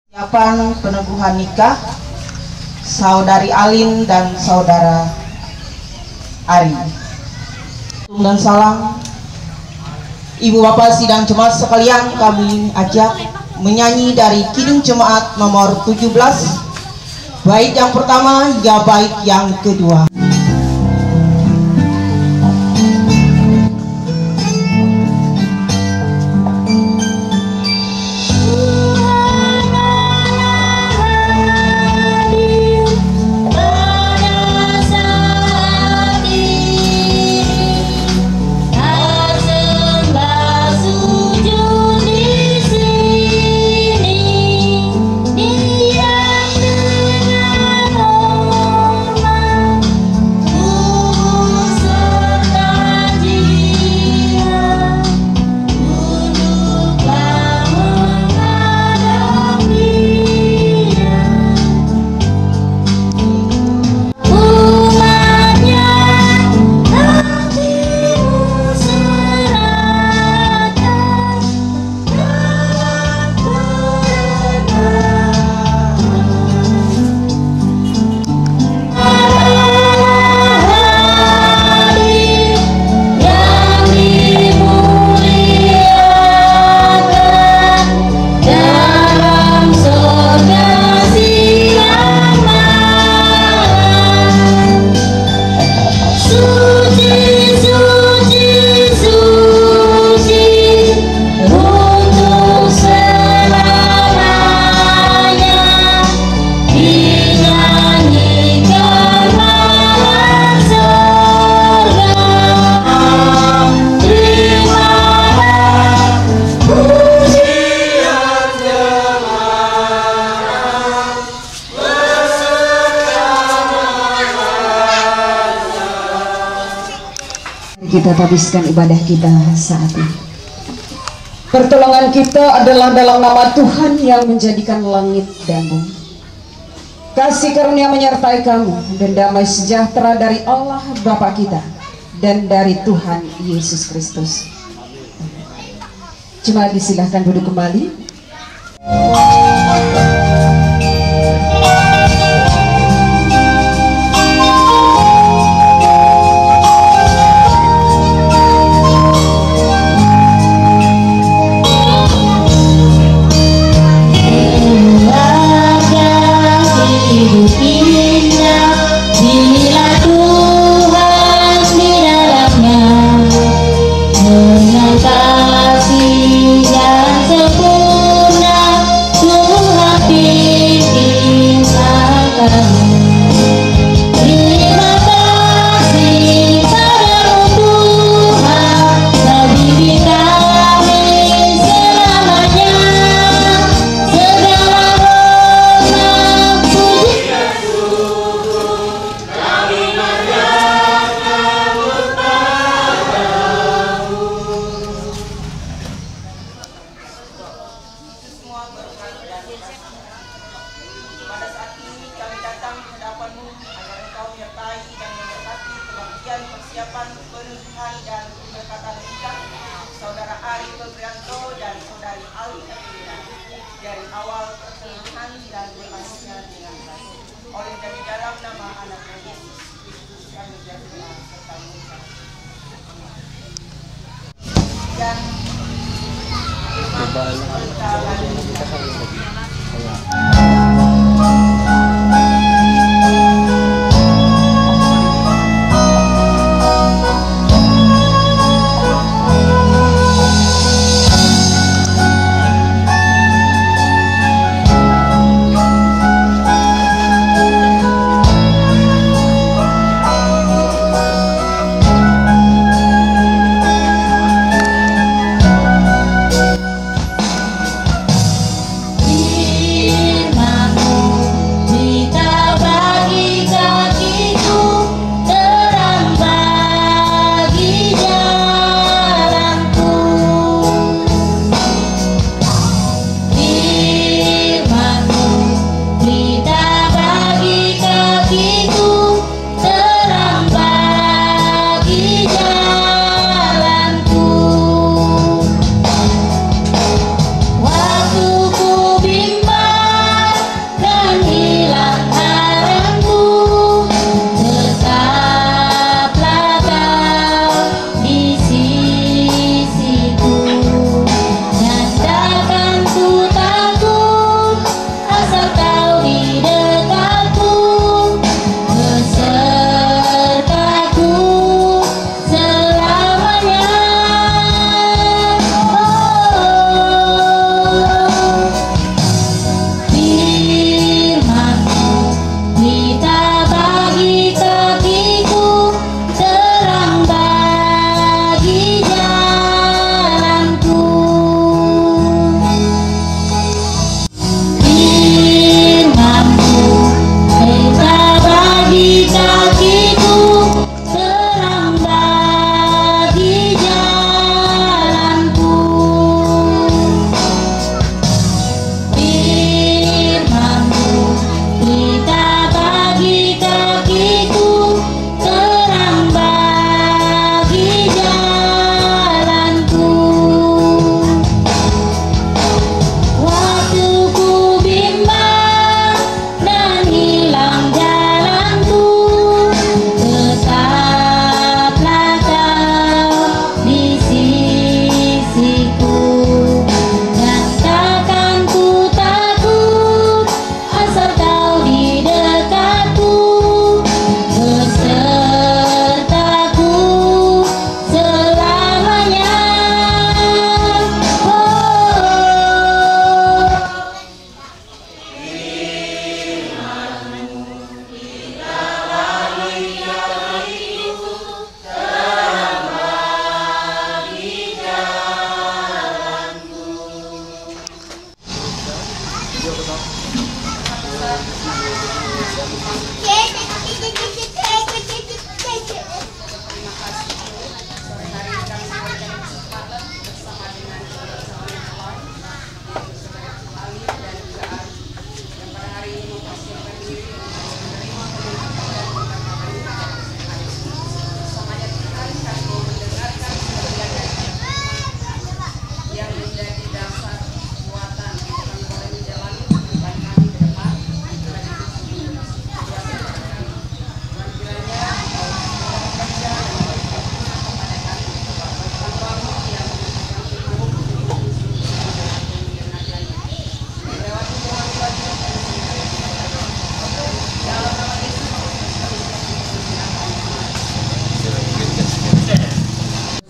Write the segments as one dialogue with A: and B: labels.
A: Persiapan peneguhan nikah Saudari Alin dan Saudara Ari. Dan salam Ibu Bapak Sidang Jemaat sekalian, kami ajak menyanyi dari Kidung Jemaat nomor 17, bait yang pertama hingga bait yang kedua.
B: Kita habiskan ibadah kita saat ini. Pertolongan kita adalah dalam nama Tuhan yang menjadikan langit dan bumi. Kasih karunia menyertai kamu dan damai sejahtera dari Allah Bapa kita dan dari Tuhan Yesus Kristus. Cuma disilahkan duduk kembali.
A: Pada saat ini kami datang di hadapanmu agar Engkau menyertai dan memberkati kebahagiaan persiapan pernikahan dan pendekatan nikah Saudara Ari Febrianto dan Saudari Ali Evelina dari awal perselingkuhan dan berhasilnya dengan baik. Oleh dan di dalam nama anaknya Yesus Kristus kami berdoa serta mengucap dan
C: Firman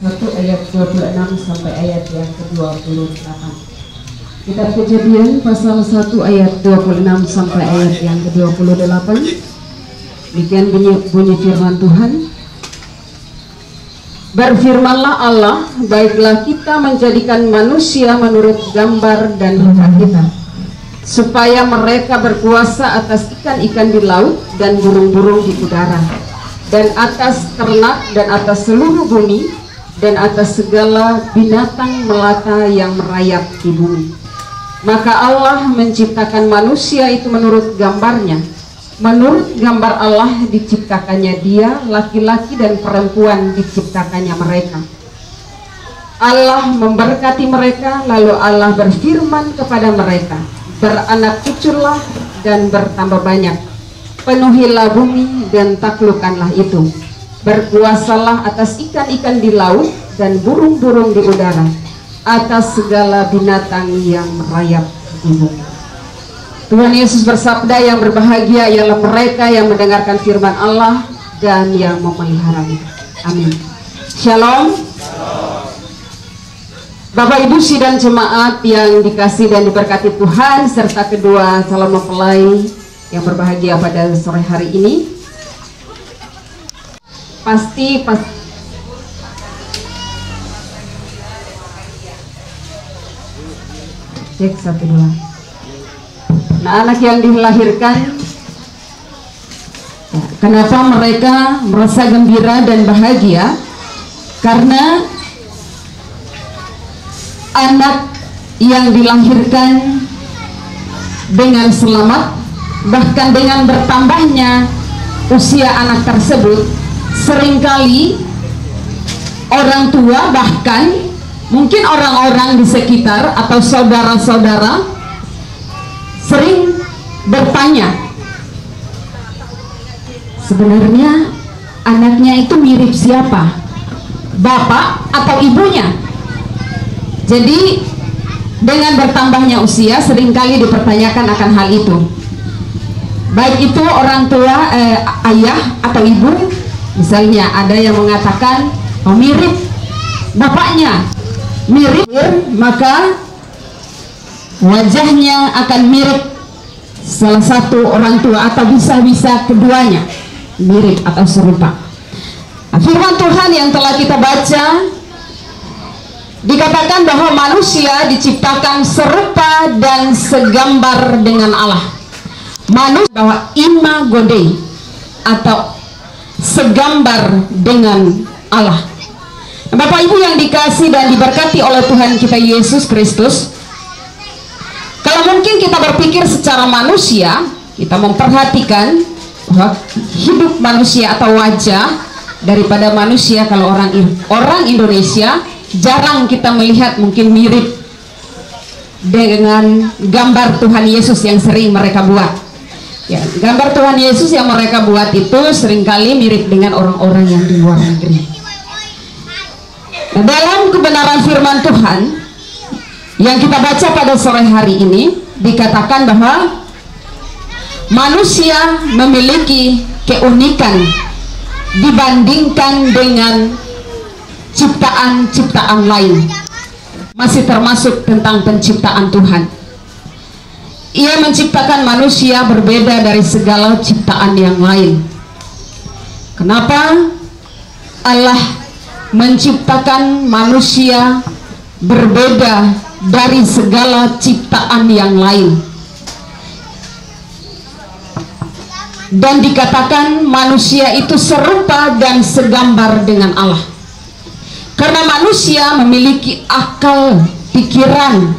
B: 1 ayat 26 sampai ayat yang ke-28. Kitab Kejadian pasal 1 ayat 26 sampai ayat yang ke-28. Demikian bunyi firman Tuhan. Berfirmanlah Allah, baiklah kita menjadikan manusia menurut gambar dan rupa kita, supaya mereka berkuasa atas ikan-ikan di laut dan burung-burung di udara, dan atas ternak dan atas seluruh bumi, dan atas segala binatang melata yang merayap di bumi. Maka Allah menciptakan manusia itu menurut gambarnya. Menurut gambar Allah diciptakannya dia, laki-laki dan perempuan diciptakannya mereka. Allah memberkati mereka, lalu Allah berfirman kepada mereka, beranak cuculah dan bertambah banyak, penuhilah bumi dan taklukkanlah itu, berkuasalah atas ikan-ikan di laut dan burung-burung di udara, atas segala binatang yang merayap di bumi. Tuhan Yesus bersabda, yang berbahagia ialah mereka yang mendengarkan firman Allah dan yang memeliharanya. Amin. Shalom. Bapak Ibu sidang jemaat yang dikasih dan diberkati Tuhan, serta kedua calon mempelai yang berbahagia pada sore hari ini. Pasti cek 1 2. Nah, anak yang dilahirkan, kenapa mereka merasa gembira dan bahagia? Karena anak yang dilahirkan dengan selamat, bahkan dengan bertambahnya usia anak tersebut, seringkali orang tua, bahkan mungkin orang-orang di sekitar atau saudara-saudara sering bertanya, sebenarnya anaknya itu mirip siapa, bapak atau ibunya. Jadi dengan bertambahnya usia seringkali dipertanyakan akan hal itu, baik itu orang tua, ayah atau ibu. Misalnya ada yang mengatakan, oh, mirip bapaknya, mirip, maka wajahnya akan mirip salah satu orang tua, atau bisa-bisa keduanya mirip atau serupa. Firman Tuhan yang telah kita baca dikatakan bahwa manusia diciptakan serupa dan segambar dengan Allah. Manusia bahwa imago Dei atau segambar dengan Allah. Bapak Ibu yang dikasih dan diberkati oleh Tuhan kita Yesus Kristus, kalau mungkin kita berpikir secara manusia, kita memperhatikan bahwa hidup manusia atau wajah daripada manusia, kalau orang Indonesia jarang kita melihat mungkin mirip dengan gambar Tuhan Yesus yang sering mereka buat. Ya, gambar Tuhan Yesus yang mereka buat itu seringkali mirip dengan orang-orang yang di luar negeri. Nah, dalam kebenaran firman Tuhan yang kita baca pada sore hari ini, dikatakan bahwa manusia memiliki keunikan dibandingkan dengan ciptaan-ciptaan lain. Masih termasuk tentang penciptaan Tuhan. Ia menciptakan manusia berbeda dari segala ciptaan yang lain. Kenapa Allah menciptakan manusia berbeda dari segala ciptaan yang lain? Dan dikatakan manusia itu serupa dan segambar dengan Allah, karena manusia memiliki akal pikiran,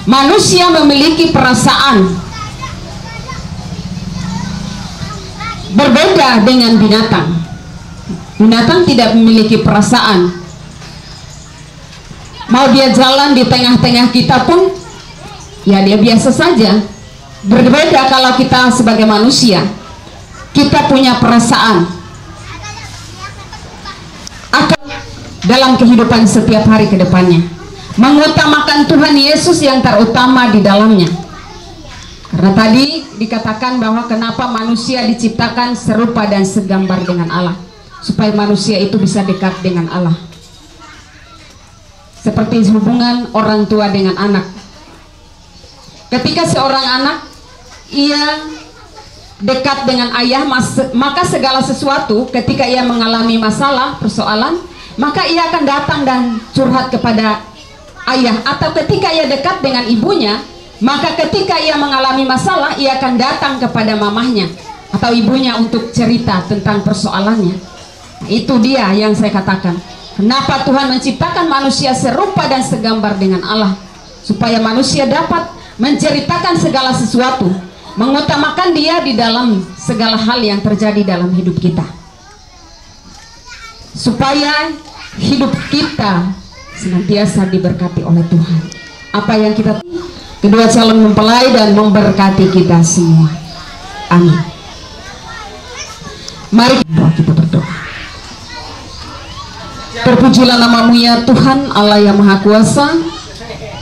B: manusia memiliki perasaan, berbeda dengan binatang. Binatang tidak memiliki perasaan. Mau dia jalan di tengah-tengah kita pun, ya dia biasa saja. Berbeda kalau kita sebagai manusia, kita punya perasaan, akan dalam kehidupan setiap hari ke depannya, mengutamakan Tuhan Yesus yang terutama di dalamnya. Karena tadi dikatakan bahwa kenapa manusia diciptakan serupa dan segambar dengan Allah, supaya manusia itu bisa dekat dengan Allah. Seperti hubungan orang tua dengan anak. Ketika seorang anak ia dekat dengan ayah, maka segala sesuatu ketika ia mengalami masalah, persoalan, maka ia akan datang dan curhat kepada ayah. Atau ketika ia dekat dengan ibunya, maka ketika ia mengalami masalah, ia akan datang kepada mamahnya atau ibunya untuk cerita tentang persoalannya. Itu dia yang saya katakan, kenapa Tuhan menciptakan manusia serupa dan segambar dengan Allah, supaya manusia dapat menceritakan segala sesuatu, mengutamakan dia di dalam segala hal yang terjadi dalam hidup kita, supaya hidup kita senantiasa diberkati oleh Tuhan. Apa yang kita, kedua calon mempelai dan memberkati kita semua. Amin. Mari kita berdoa. Terpujilah namamu ya Tuhan Allah yang Maha Kuasa.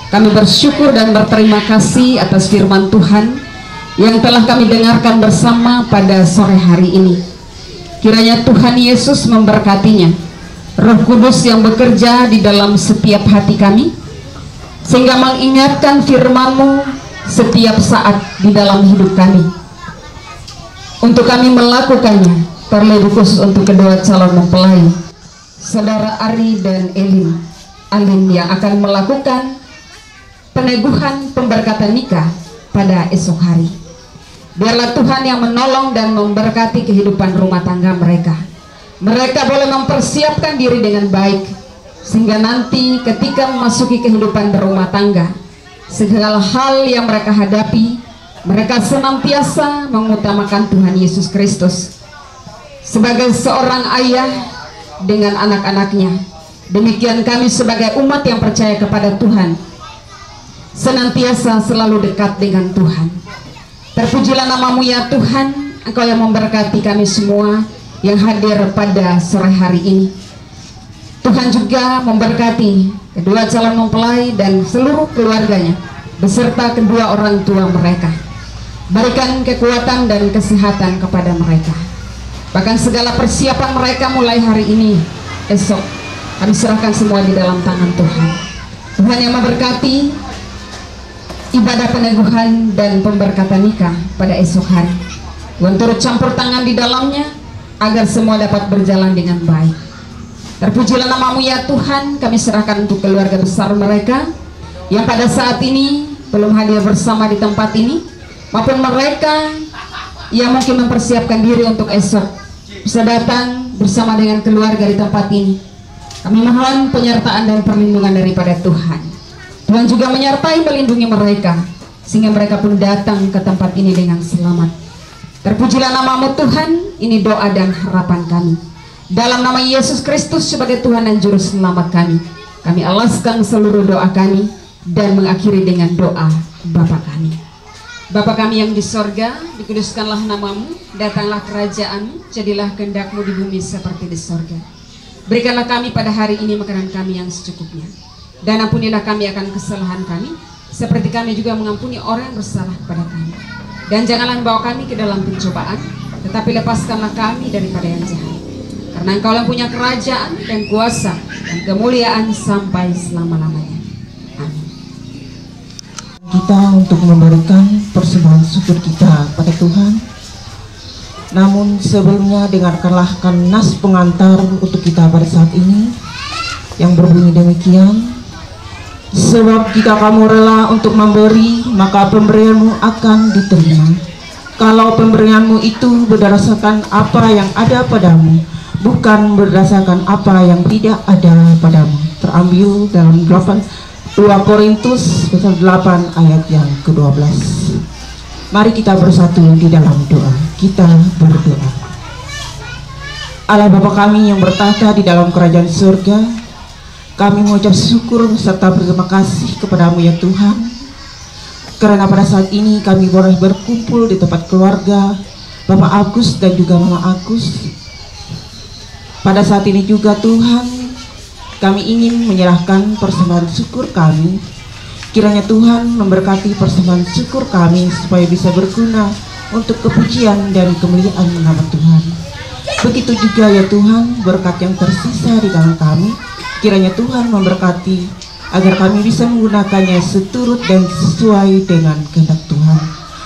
B: Kami bersyukur dan berterima kasih atas firman Tuhan yang telah kami dengarkan bersama pada sore hari ini. Kiranya Tuhan Yesus memberkatinya, Roh Kudus yang bekerja di dalam setiap hati kami, sehingga mengingatkan firman-Mu setiap saat di dalam hidup kami, untuk kami melakukannya. Terlebih khusus untuk kedua calon mempelai, Saudara Ari dan Alin yang akan melakukan peneguhan pemberkatan nikah pada esok hari. Biarlah Tuhan yang menolong dan memberkati kehidupan rumah tangga mereka. Mereka boleh mempersiapkan diri dengan baik, sehingga nanti ketika memasuki kehidupan berumah tangga, segala hal yang mereka hadapi, mereka senantiasa mengutamakan Tuhan Yesus Kristus sebagai seorang ayah dengan anak-anaknya. Demikian kami sebagai umat yang percaya kepada Tuhan senantiasa selalu dekat dengan Tuhan. Terpujilah namamu ya Tuhan, Engkau yang memberkati kami semua yang hadir pada sore hari ini. Tuhan juga memberkati kedua calon mempelai dan seluruh keluarganya beserta kedua orang tua mereka. Berikan kekuatan dan kesehatan kepada mereka. Bahkan segala persiapan mereka mulai hari ini, esok, kami serahkan semua di dalam tangan Tuhan. Tuhan yang memberkati ibadah peneguhan dan pemberkatan nikah pada esok hari. Tuhan turut campur tangan di dalamnya agar semua dapat berjalan dengan baik. Terpujilah namamu ya Tuhan, kami serahkan untuk keluarga besar mereka yang pada saat ini belum hadir bersama di tempat ini, maupun mereka yang mungkin mempersiapkan diri untuk esok bisa datang bersama dengan keluarga di tempat ini. Kami mohon penyertaan dan perlindungan daripada Tuhan. Tuhan juga menyertai melindungi mereka sehingga mereka pun datang ke tempat ini dengan selamat. Terpujilah namamu Tuhan, ini doa dan harapan kami. Dalam nama Yesus Kristus sebagai Tuhan dan Juru Selamat kami alaskan seluruh doa kami dan mengakhiri dengan doa Bapa kami. Bapa kami yang di sorga, dikuduskanlah namamu, datanglah kerajaanmu, jadilah kehendakmu di bumi seperti di sorga. Berikanlah kami pada hari ini makanan kami yang secukupnya, dan ampunilah kami akan kesalahan kami, seperti kami juga mengampuni orang yang bersalah kepada kami. Dan janganlah membawa kami ke dalam pencobaan, tetapi lepaskanlah kami daripada yang jahat. Karena Engkau yang punya kerajaan dan kuasa dan kemuliaan sampai selama-lamanya. Amin.
C: Kita untuk memberikan persembahan syukur kita pada Tuhan. Namun sebelumnya dengarkanlah nas pengantar untuk kita pada saat ini yang berbunyi demikian. Sebab jika kamu rela untuk memberi, maka pemberianmu akan diterima. Kalau pemberianmu itu berdasarkan apa yang ada padamu, bukan berdasarkan apa yang tidak ada padamu. Terambil dalam 2 Korintus pasal 8 ayat yang ke-12. Mari kita bersatu di dalam doa. Kita berdoa. Allah Bapa kami yang bertata di dalam kerajaan surga, kami mengucap syukur serta berterima kasih kepadamu ya Tuhan, karena pada saat ini kami boleh berkumpul di tempat keluarga Bapak Agus dan juga Mama Agus. Pada saat ini juga Tuhan, kami ingin menyerahkan persembahan syukur kami. Kiranya Tuhan memberkati persembahan syukur kami supaya bisa berguna untuk kepujian dan kemuliaan nama Tuhan. Begitu juga ya Tuhan, berkat yang tersisa di dalam kami, kiranya Tuhan memberkati agar kami bisa menggunakannya seturut dan sesuai dengan kehendak Tuhan.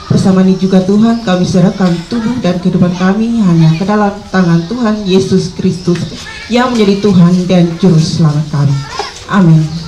C: Bersama ini juga Tuhan, kami serahkan tubuh dan kehidupan kami hanya ke dalam tangan Tuhan Yesus Kristus yang menjadi Tuhan dan Juru Selamat kami. Amin.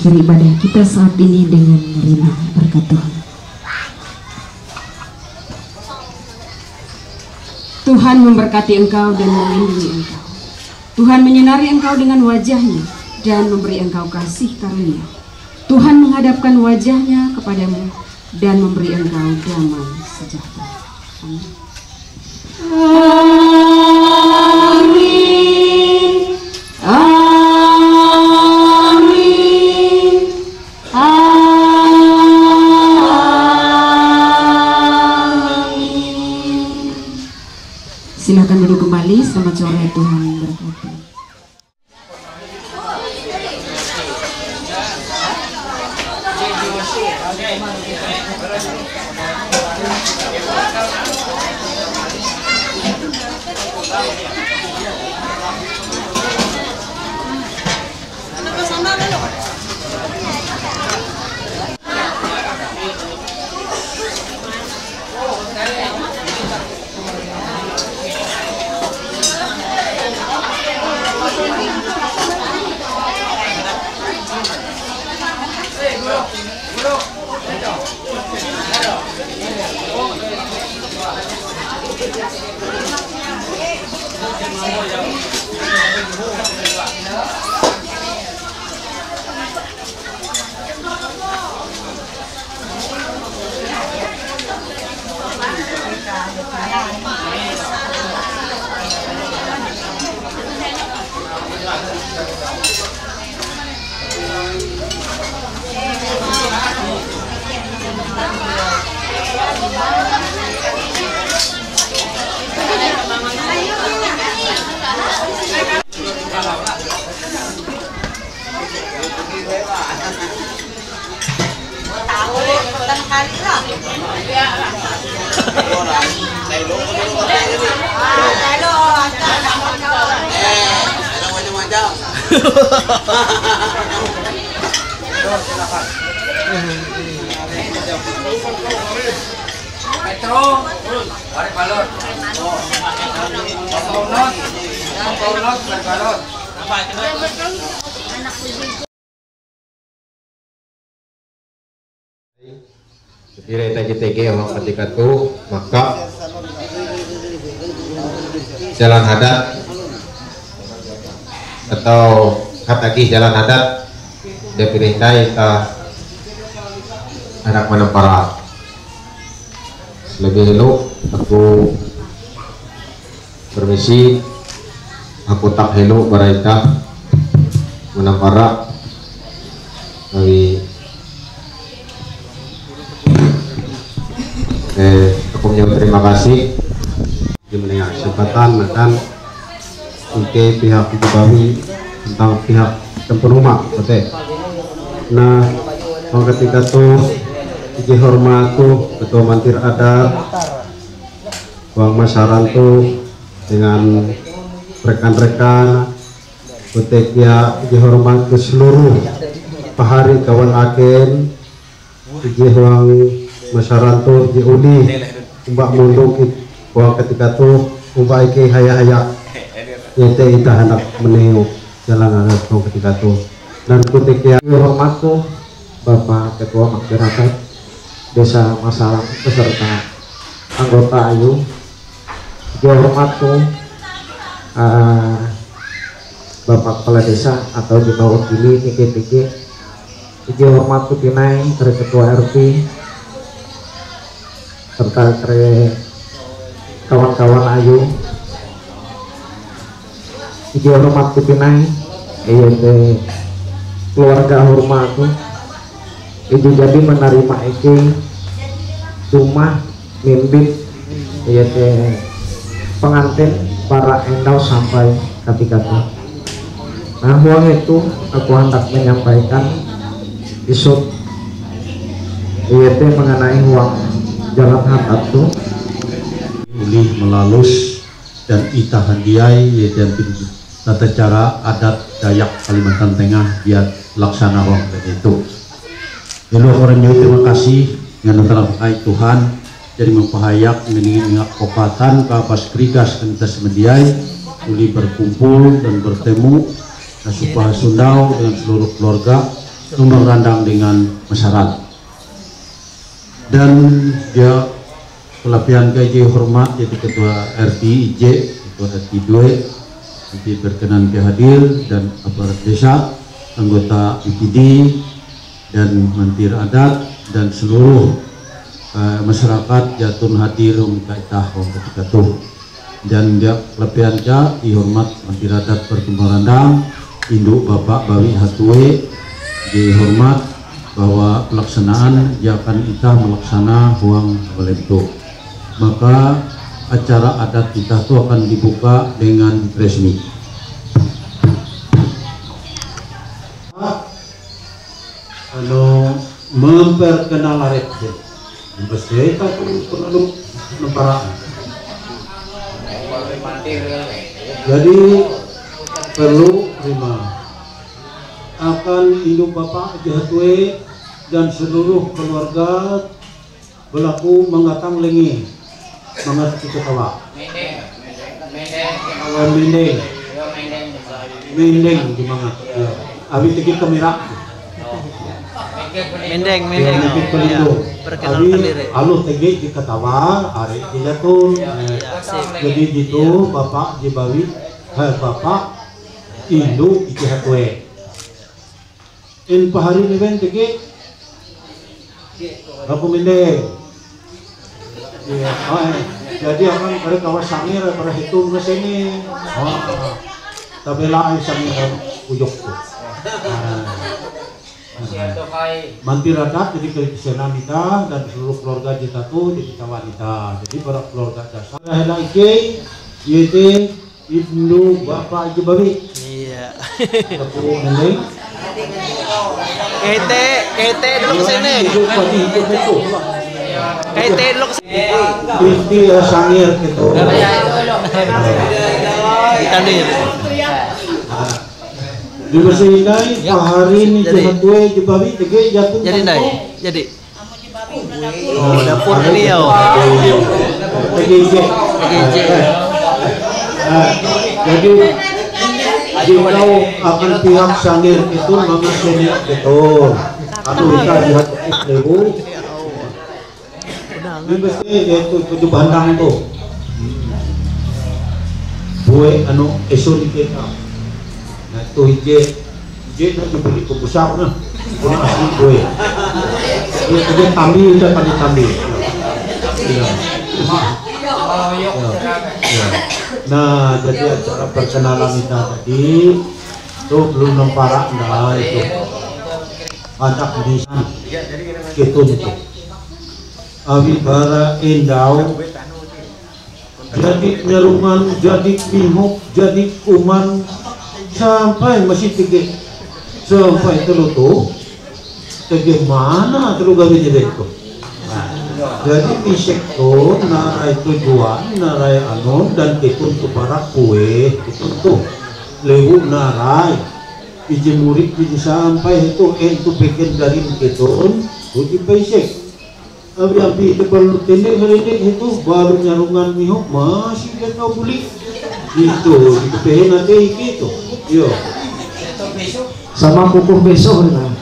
B: mengakhiri ibadah kita saat ini dengan menerima berkat Tuhan. Tuhan memberkati engkau dan melindungi engkau. Tuhan menyinari engkau dengan wajah-Nya dan memberi engkau kasih karunia. Tuhan menghadapkan wajah-Nya kepadamu dan memberi engkau damai sejahtera. Amin. Silakan duduk kembali. Selamat sore, Tuhan berkati.
D: Direta JTG orang ketika itu maka jalan adat atau kataki jalan adat diperintai ta anak manempara lebih dulu aku permisi aku tak hello baraita manempara dari aku menyebut terima kasih di mendengar kesempatan makan untuk pihak Bawi tentang pihak tempur rumah betul. Nah ketika tuh dihormat tuh ketua mantir adat uang masyarakat tuh dengan rekan-rekan betul ya dihormat ke seluruh pahari kawan agen uang masyarakat tuh diuli mbak munduk uang ketika tuh mbak iki haya-haya yaitu kita hendak menengok jalan adat tuh ketika tuh dan ketika hormat tuh Bapak Ketua Masyarakat Desa Masalah beserta anggota Ayu hormat tuh Bapak Kepala Desa atau di bawah ini TG hormat tuh pinai dari Ketua RT serta kawan-kawan Ayu iki hormat kupinai keluarga hormat itu jadi menerima iki rumah mimpin pengantin para endau sampai ketika itu. Nah uang itu aku hendak menyampaikan isut mengenai uang jalan hatat itu
E: uli melalus dan ita handiai dan tata cara adat Dayak Kalimantan Tengah dia laksana wang itu. Lalu orang Jawa terima kasih dengan terangkai Tuhan jadi mempahayak mengingat kopatan kapas krigas kita semediai uli berkumpul dan bertemu dan supaya sundau dengan seluruh keluarga merandang dengan masyarakat. Dan dia pelatihan KJ hormat jadi ketua RT IJ, ketua RT 2 jadi berkenan hadir dan aparat desa, anggota IPD dan mantir adat dan seluruh masyarakat jatun hadir ketika itu. Dan dia pelatihan dihormat mantir adat perkembangan induk Bapak Bawi Hatue dihormat bahwa pelaksanaan akan kita melaksana huang itu, maka acara adat kita itu akan dibuka dengan resmi. Kalau memperkenal arep kita perlu nemparaan. Jadi perlu terima akan induk Bapak Jahatwe dan seluruh keluarga berlaku mengatang lengi mangat kita tawa mendeng di mangat abi tegi kamera
F: Mendeng
E: Bukit Pelindung.
F: perkenalkan diri.
E: Alus tegi di Ketawa, hari di Jatun. Jadi gitu Bapak Jibawi, Bapak Indu Ikihatwe. In pahari ni ben tegi, aku mendeng. Iya, jadi orang pada kawas sangir pada hitung ke sini. Tapi lah sangir ujung tu. Manti rakyat jadi kesenan kita dan seluruh keluarga kita tuh jadi wanita. Jadi para keluarga dasar. Hela ike, yete Ibnu Bapak Ibu Babi.
F: Iya.
E: Aku mending.
F: Kete dulu kesini. Kete dulu kesini.
E: Inti sangir gitu.
F: Ditandir.
E: Dibersihkan hari ini cuma gue Jibawi tiga jatuh.
F: Jadi nai, jadi. Oh, dapur beliau.
E: PGJ. Jadi jika akan pihak sangir itu mama seni betul. Anu kita lihat ibu. Ini pasti itu tujuh bandang tuh. Gue anu esun kita. Nah itu hije nanti beli kubusar nah, punya asli gue. Dia tambi udah tambi. Iya. Nah jadi acara perkenalan kita tadi itu belum nemparak nah itu anak di gitu itu. Abibara Endau jadi nyerungan, jadi pihuk, jadi kuman sampai masih tinggi sampai telutu tinggi mana telu gawe jadi itu. Jadi pisek tuh narai tujuan narai anon dan itu untuk para kue itu tuh lewu narai iji murid iji sampai itu bikin dari itu uji pisek abi tebal tendek hari ini itu baru nyarungan mihok masih dia kau beli itu pengen nanti gitu yo
D: sama kukuh besok nah.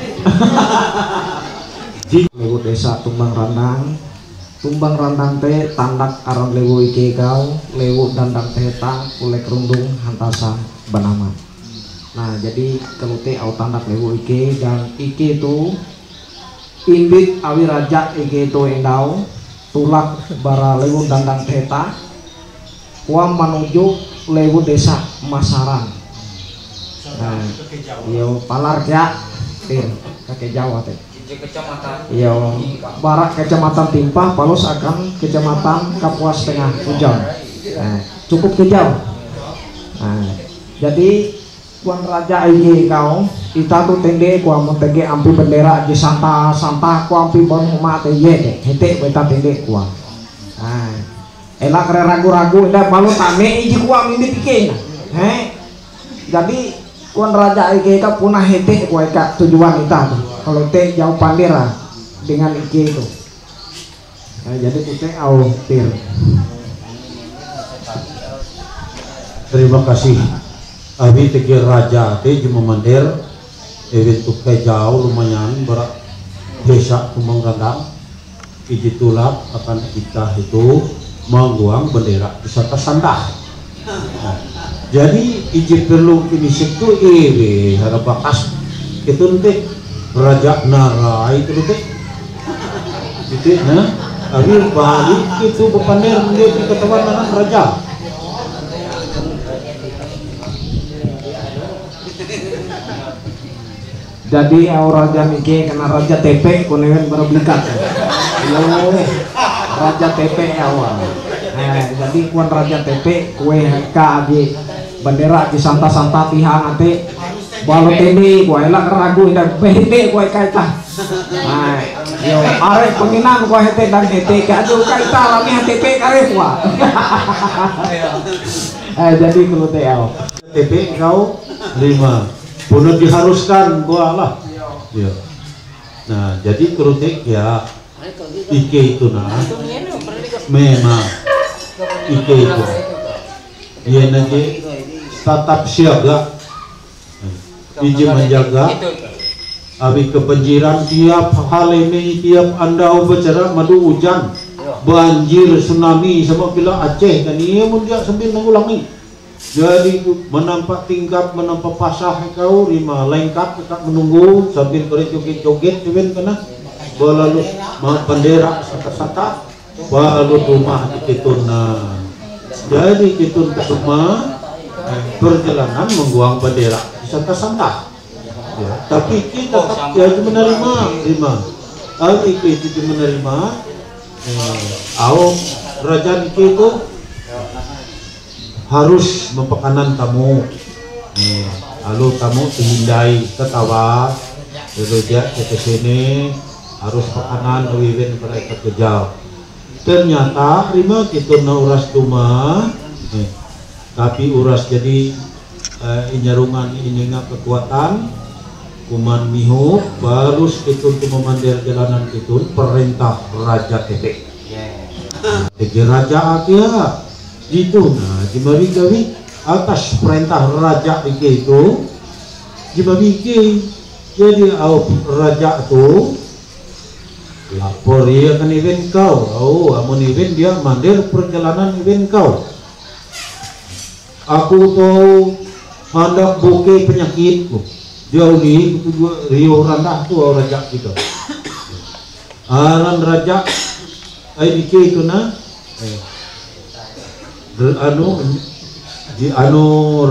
D: Lewu desa Tumbang Randang teh tandak aron lewu ike kau lewu dandang teh tang kulek rundung hantasa banama. Nah jadi kalau teh au tandak lewu ike dan ike itu imbit awi raja ike itu endau tulak bara lewu dandang teh tang kuam menuju lewu desa Masaran. Nah, yo palar ya, kakek Jawa teh. Yo barak kecamatan Timpah, Palos akan kecamatan Kapuas Tengah Ujang. Nah, cukup kejauh. Nah, jadi kuan raja ini kau, kita tuh tende kuam tege ampi bendera di santa kuam ampi bon mate ye, hete beta tende kuam. Nah, elak ragu-ragu indah malu tame iji kuam ini bikin. Jadi kuan raja ike ka punah hete kuai ka tujuan kita tuh. Kalau teh jauh pandera dengan ike itu. Nah, jadi kita au tir.
E: Terima kasih. Abi tegir raja teh cuma mandir event tukai jauh lumayan berat desa Tumbang Randang iji tulak akan kita itu mengguang bendera wisata sandah. Nah, jadi iji perlu kinisik tu harap bakas itu nanti raja narai itu nanti itu nah abi balik itu bepander menjadi ketemanan raja.
D: Jadi raja niki kena raja TP kuningan baru belikat. Yo raja TP awal. Jadi kuan raja TP kue HKG bendera di santa tihang nanti balu tende kue elak ragu dan behete kue kaita. Nah, yo arek penginan kue hete dan hete kado kaita lami TP karep wa. Jadi kalau
E: TP kau 5 punut diharuskan gua lah. Ya. Nah, jadi kerutek ya ike itu nah memang ike itu ya nanti tetap siaga izin menjaga Abi kebanjiran tiap hari ini, tiap anda bicara madu hujan, banjir, tsunami, sama bila Aceh kan ia pun dia sambil mengulangi. Jadi menampak tingkap, menampak pasah kau rima lengkap tetap menunggu sambil kau joget-joget cuman kena balalu bendera sata-sata balalu rumah dikitunan. Jadi kitun ke rumah perjalanan mengguang bendera sata-sata. Ya, tapi kita tetap ya menerima, itu menerima. Raja itu harus mempekanan tamu. Lalu tamu dihindai ketawa, rojak ke sini harus pekanan wiwin mereka kejauh. Ternyata rima kita na uras rumah, tapi uras jadi inyarungan ini kekuatan. Kuman mihu baru itu memandir jalanan itu perintah Raja Tebe. Tege Raja Akia itu nah jimari gawi atas perintah Raja Ike itu jimari Ike jadi Raja itu lapor dia kan event kau amun event dia mandir perjalanan event kau aku tahu hendak buke penyakitku jauh di Rio Randah tuh Raja gitu. Aran Raja IDK itu na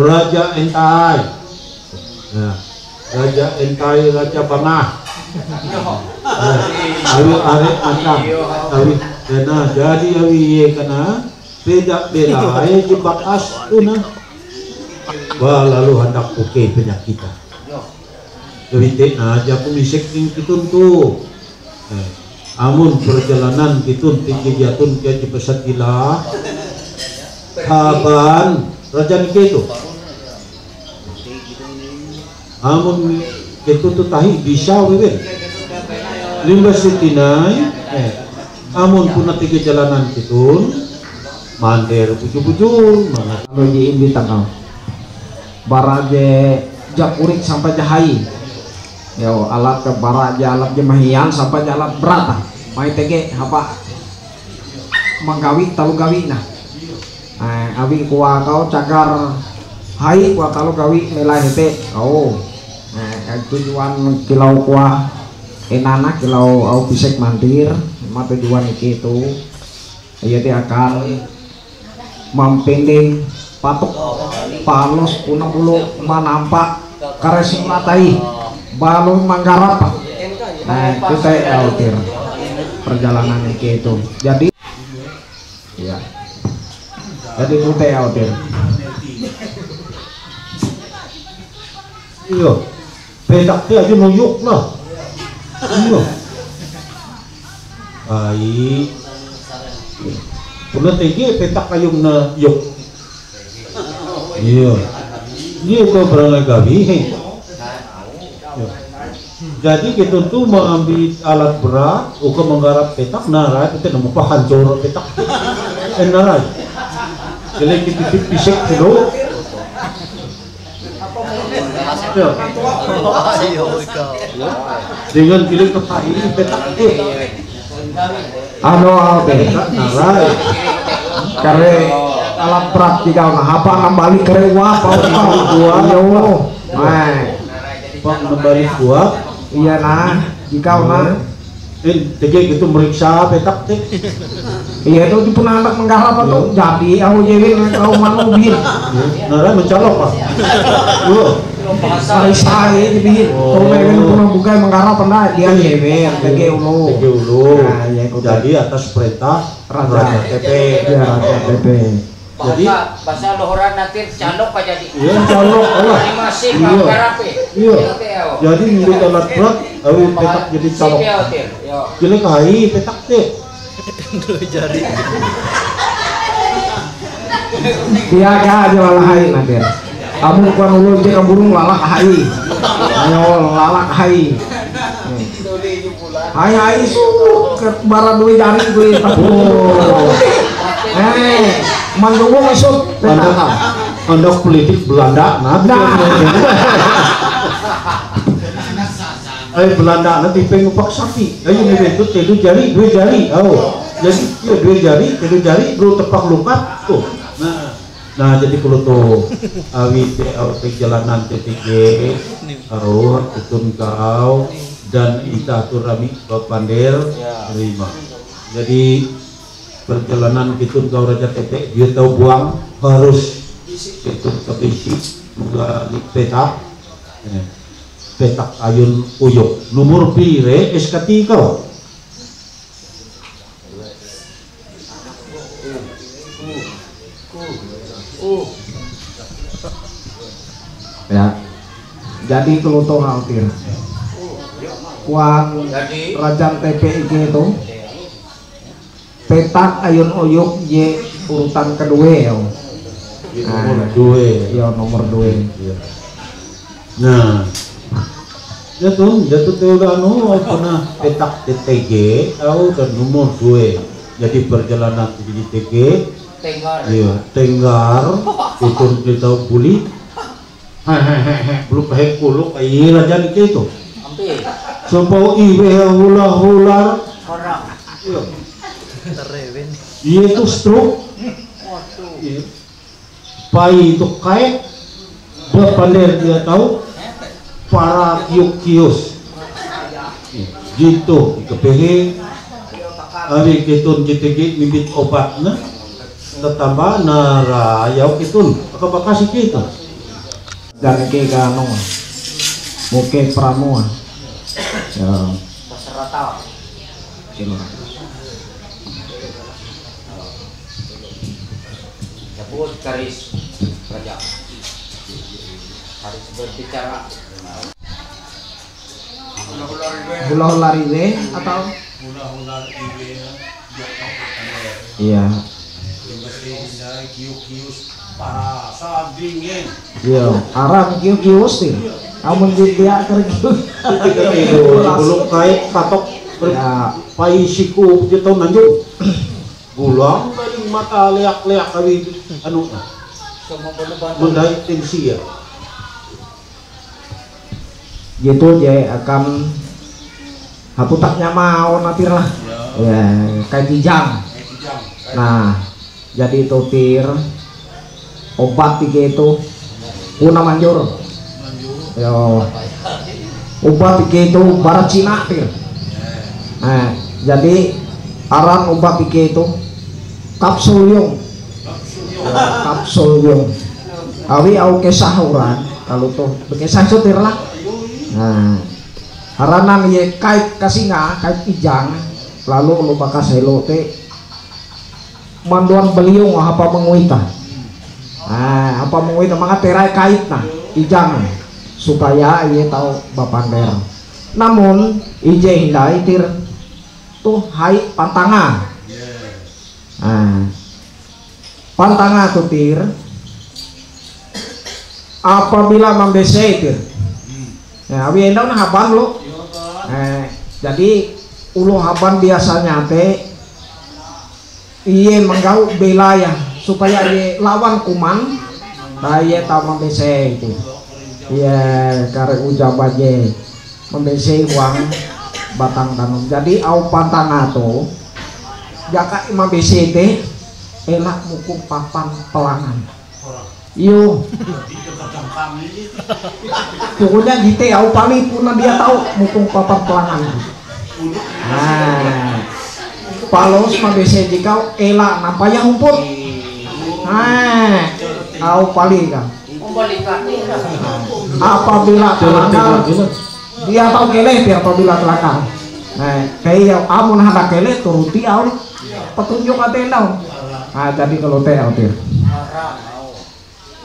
E: Raja Entai. Nah, Raja Entai Raja Bangah. Awi arek macam awi kena jadi awi ye kena beda bela ay jebakas tu na. Lalu hendak buke penyakit. Jadi aja pumisik ning kitun tu. Amun perjalanan kitun tinggi jatun ke pesat gila. Haban raja nike itu. Amun kitun tu tahi bisa wiwin. Limbas sitinai. Amun punat tinggi jalanan kitun mandir bujur-bujur mangat.
D: Kalau diimbi tangkal baraje jakurik sampai jahai. Yo alat ke baraja alat jemahian sampai alat berata. Mai tege apa manggawi talu gawi nah. Awi kuah kau cagar hai kuah talu gawi nilai hete. Tujuan kilau kuah enana kilau au bisek mandir. Tujuan itu iya dia akan mampending patok panos punang bulu manampak karesim latai balon manggarap. Nah itu saya khawatir perjalanan itu jadi ya jadi itu saya khawatir
E: Iya bedak dia aja nuyuk lah iya baik pernah tinggi petak kayung na yuk iya itu berangkat gabi jadi kita tuh mengambil alat berat uka menggarap petak narai kita nemu hancur petak narai jadi kita pisik dulu dengan pilih kepai petak itu
D: petak narai karena alat berat jika apa kembali kerewa kau
E: kembali kuat
D: iya nah jika
E: tegi gitu meriksa petak teh
D: iya itu di penanak menggarap tuh jadi aku jewin kau manubin
E: nara mencolok pak
D: periksa ini dibikin kau pengen punah buka menggarap pernah dia jewin tegi ulu
E: jadi atas perintah Raja TP
F: jadi bahasa lohoran nanti calok pak jadi
E: iya calok
F: masih menggarap
E: iya jadi milik alat berat awi petak jadi calok pilih kai petak teh
F: jari
D: dia aja malah hai nanti kamu bukan ulu dia burung lalak hai ayo lalak hai hai ke barat dua jari gue mandungu masuk
E: Anda politik Belanda nah Ay Belanda nanti pengupak sapi. Ayo nih itu telu jari, dua jari. Oh, jadi ya dua jari, telu jari, bro tepak lukat tuh. Nah jadi kalau tuh awi perjalanan TTG, kau tutun kau dan kita tuh rami bapander terima. Jadi perjalanan kitun kau raja TT dia tahu buang harus kitun kebisi juga di petak. Petak ayun uyuk nomor pire SKT kau
D: ya jadi keluto khawatir kuang Rajan TPIG itu petak ayun uyuk Y urutan kedua ya
E: nomor dua
D: ya nomor 2
E: nah jatuh udah pernah petak TTG tahu dan nomor 2 jadi perjalanan di TTG iya Tenggar itu kita buli belum pakai kuluk iya Raja itu sampai iwe hula iya itu stroke pai itu kayak berpander dia tahu para kios gitu kepengen hari kitun JTG bibit obatnya tetambah nara yau kitun apa kasih kita
D: dan ke ganong muke pramu ya
G: Cabut garis raja harus berbicara
D: hula-hula riwe atau iya iya aram kius sih kamu dia kerja
E: belum kayak patok pai siku jatuh nanjuk gulang dari mata leak-leak kali anu mendai tensi ya
D: gitu dia akan haputaknya mau nanti lah ya kayak kijang nah jadi itu tir obat tiga itu puna manjur yo obat tiga itu barat Cina tir nah jadi aran obat tiga itu kapsul yung awi au kesahuran kalau tuh bekesah sotir lah nah haranan ye kait kasinga kait ijang lalu lupa kaselo te manduan beliung apa menguita nah apa menguita mga terai kait nah ijang supaya ye tahu bapander namun ije hindai tir tuh hai pantanga nah pantanga tuh tir apabila membesai tir ya awi endau na haban lo jadi ulu haban biasanya teh iye menggau belaya supaya iye lawan kuman nah iye tau membesai itu iye kare ujabat ye membesai uang batang tanam jadi au pantanga tuh jaka membesai teh elak mukum papan pelangan yo pokoknya gitu au pali puna dia tahu mukum papan pelangan nah palos mabese jika elak nampaya umput nah au pali kan apabila pelanggar dia tahu keleh biar apabila pelanggar nah kayak amun hendak keleh turuti au petunjuk atendau nah jadi kalau teh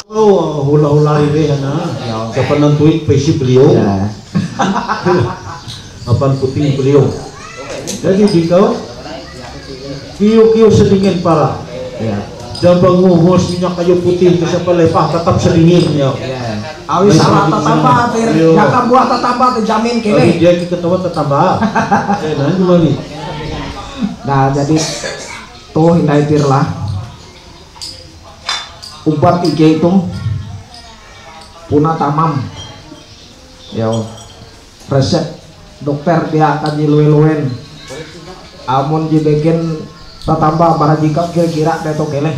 E: oh hula-hula ini na siapa nentuin pesi beliau apaan putih beliau jadi jika kiu-kiu sedingin parah jambang nguhus minyak kayu putih siapa lepah tetap sedingin ya
D: awis salah tetambah jaka buah tetambah terjamin kini
E: dia ketawa tetambah nah gimana
D: nah jadi tuh hindai lah ubat ige itu puna tamam ya resep dokter dia akan diluen-luen amun dibikin tambah barajika kira-kira deto keleh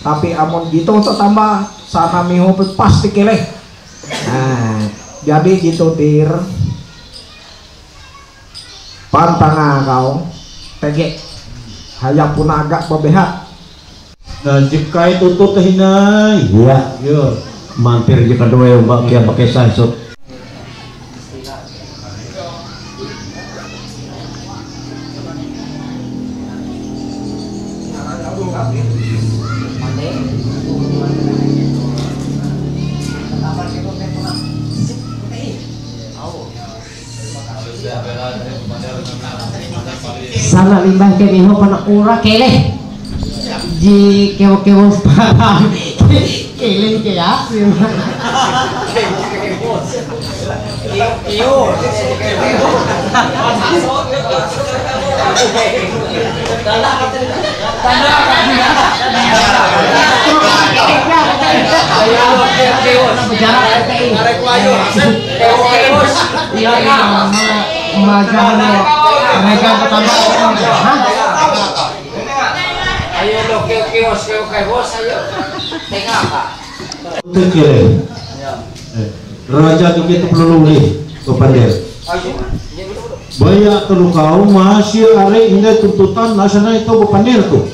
D: tapi amun gitu untuk tambah sana miho pasti keleh. Nah jadi gitu dir pantanga kau tege hayang pun agak bebehat.
E: Nah jika itu tuh tehinai iya iya mampir jika dua yang mbak kia pakai sahsut.
C: Sana limbah ke miho pana ura keleh ji kewo parang keleh ke ya mereka pertama
G: Ayo lo kios ayo. Tengah Pak.
E: Tukir. Raja kita perlu beli kepada. Banyak terukau masih ada ini tuntutan nasional itu kepada tuh.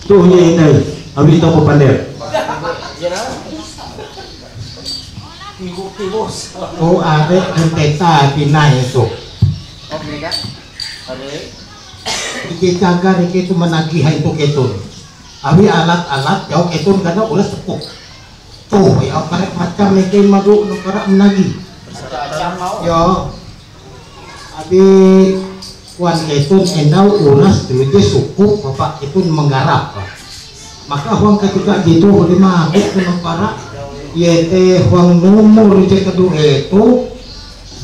E: Tuh ini habis itu kepada.
C: oh ada kenteta pinai itu kita agar itu menagih itu ketun abi alat-alat jauh ketun karena udah sepuk tuh ya karek macam mereka madu nukara menagih yo abi kuan ketun endau uras dulu suku bapak itu menggarap maka huang ketika gitu boleh mabuk ke nukara yete huang nomor kedua itu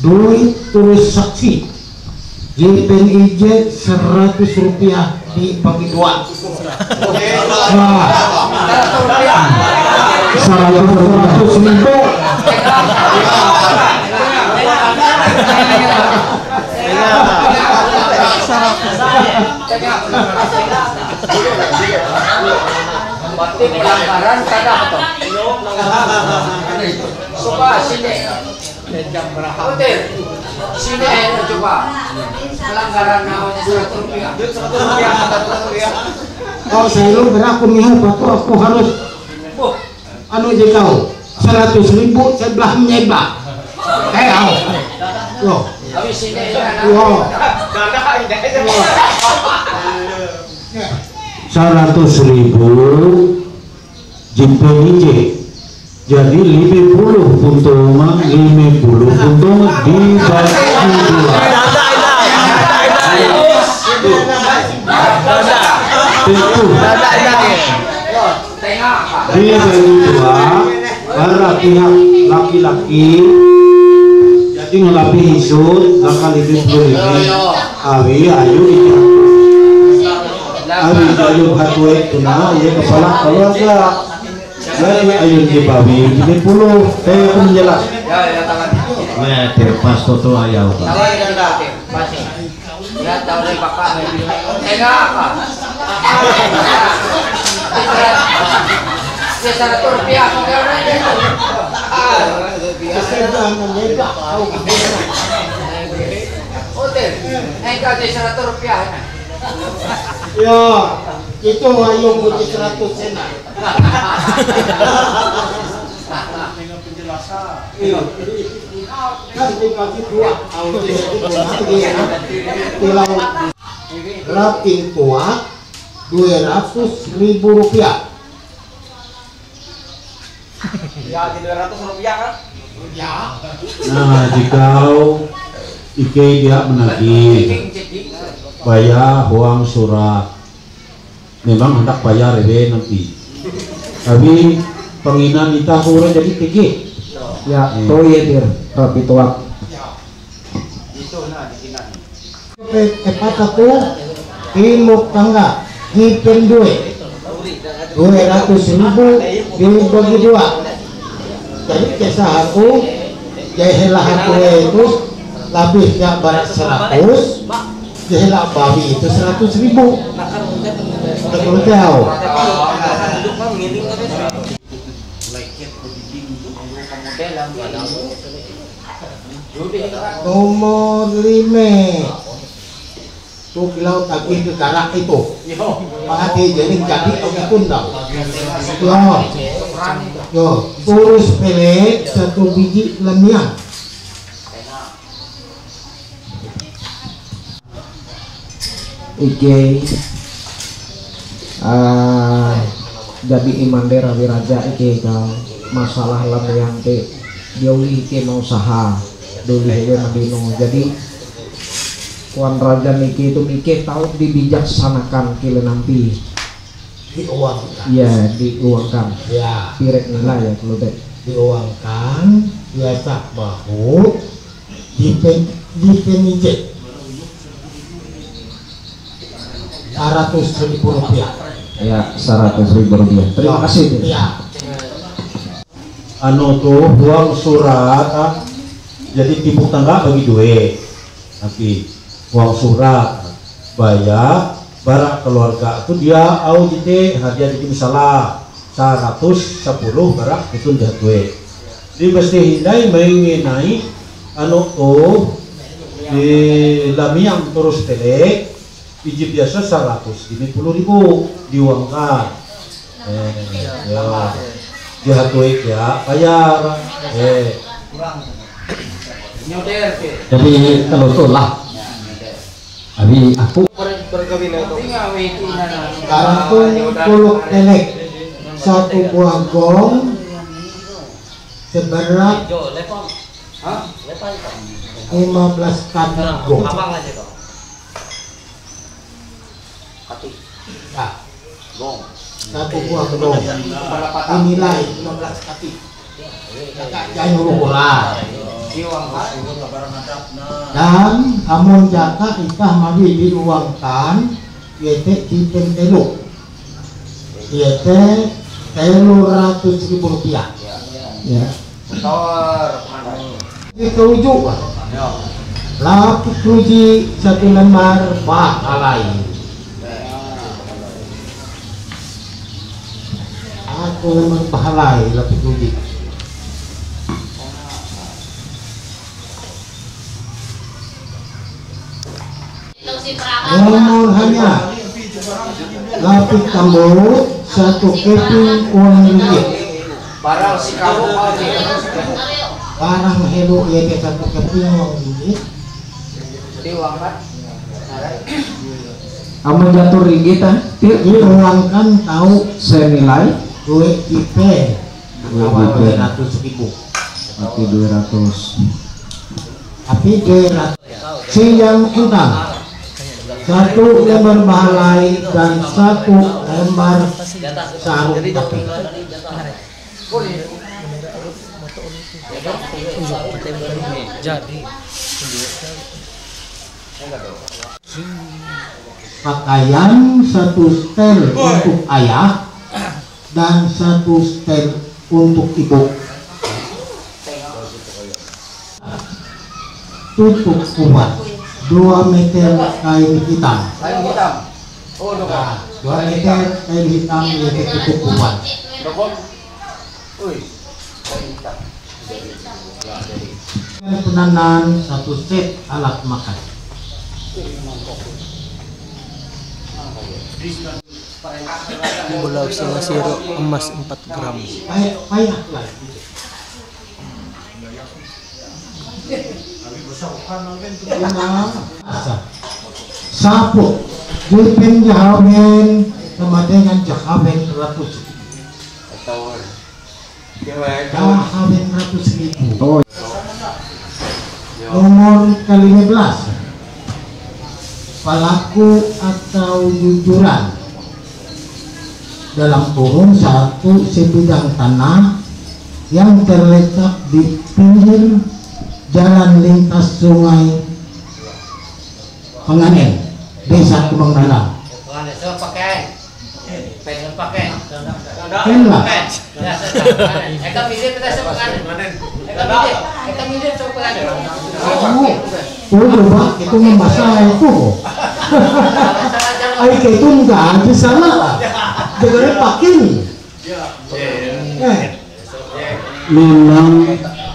C: duit tulis saksi JPNIJ 100 rupiah dibagi dua. Wah, 100 ribu.
G: Berarti pelanggaran kada betul. Coba sini. Jam berapa? Sini coba. Pelanggaran namanya 100 rupiah. 100 rupiah.
C: Kalau saya lu berapa minggu aku harus anu je kau 100 ribu sebelah menyebak. Loh.
G: Habis sini.
C: Loh.
E: 100 ribu JPNIJ jadi 50 puntungan 50 puntungan dibagi dua dibagi dua para pihak laki-laki jadi ngelapi isut lakal 50 ini awi ayu ini Abi ayun hatuet tuna ya kepala keluarga. Jadi ayun di babi 70 saya pun jelas.
G: Ya tangan.
E: Nah, terpas toto ayau.
G: Pasti. Ya tahu dari Bapak. Enggak apa. 100 rupiah pakai orang itu. Hotel. Enggak 100 rupiah.
C: Ya, itu ayo putih 100 sen. Kan dikasih dua, tilau raping tua 200.000 rupiah.
A: Ya, di 200 rupiah kan?
C: Ya.
E: Nah, jika Ike dia menagih bayar uang surat memang hendak bayar rebe nanti tapi penginan kita kurang jadi tinggi
D: ya tuh ya dir rapi tuak
C: Tepat aku timur tangga jipen duit 200.000 dibagi dua jadi kisah aku
H: Jahilah aku itu labihnya barat 100, jahilah babi itu 100.000. Kalau tahu. Nomor 5 tuh kilau tagih ke karak itu mati jadi oke kundang yo urus pele 1 biji lemiang
D: Ike jadi imandera wiraja Ike kau masalah lemiang te diuli Ike mau usaha dulu Ike mandino jadi Tuan Raja Niki itu Niki tahu dibijaksanakan kilo nanti
H: diuangkan
D: ya diuangkan
H: ya
D: pirek nilai ya kalau deh
H: diuangkan biasa bahu dipenijek 100.000 rupiah
D: ya 100.000 rupiah terima kasih
H: ya.
E: Anu tuh uang surat jadi tipu tangga bagi duit tapi uang surat bayar barang keluarga itu dia au jite hadiah itu misalnya 110 barang itu dia duit di mesti hindai mengenai anu tuh di lamiang terus telek biji biasa 150.000 diuangkan ya dia duit ya bayar
D: jadi kalau tuh lah Abi aku
H: Kartun kuluk telek 1 buah gong seberat 15 kantong gong. Nah, 1 buah gong dinilai 15 kati. Jangan ulah. Dan amun jaka ikah mari diuangkan yaitu tipen telu yaitu 300.000 rupiah ya itu ujuk laki kuji 1 lembar bahalai aku lembar bahalai laki kuji nomor hanya lapis kambo 1 keping uang ringgit
G: Barang si kamu
H: barang helo ya 1 keping uang ringgit
G: diuangkan.
D: amun jatuh ringgit
H: diuangkan tahu
D: senilai
H: duit IP awal 200.000
D: tapi 200
H: tapi 200 siang utang 1 lembar bahalai dan 1 lembar sarung tapi pakaian 1 setel untuk ayah dan 1 setel untuk ibu tutup kuat 2 meter kain hitam.
G: Kain hitam. Oh,
H: Nah, 2 meter kain hitam yaitu tutup kuat.
G: Kain hitam.
H: Penanan 1 set alat makan.
F: Bulau Singasiro emas 4 gram.
H: Payah lah. Sapu Jurpen jahaben kemadengan jahaben 100. Jahaben 100.000.
D: oh
H: Nomor ke-15 pelaku atau jujuran dalam kurung 1 sebidang tanah yang terletak di pinggir jalan lintas sungai Penganen, Desa Kemang Dalam. Pengen lah.
G: Kita minum coba ada.
H: Coba itu masalah itu. Aik itu enggak ada salah. Jangan pakin.
E: Memang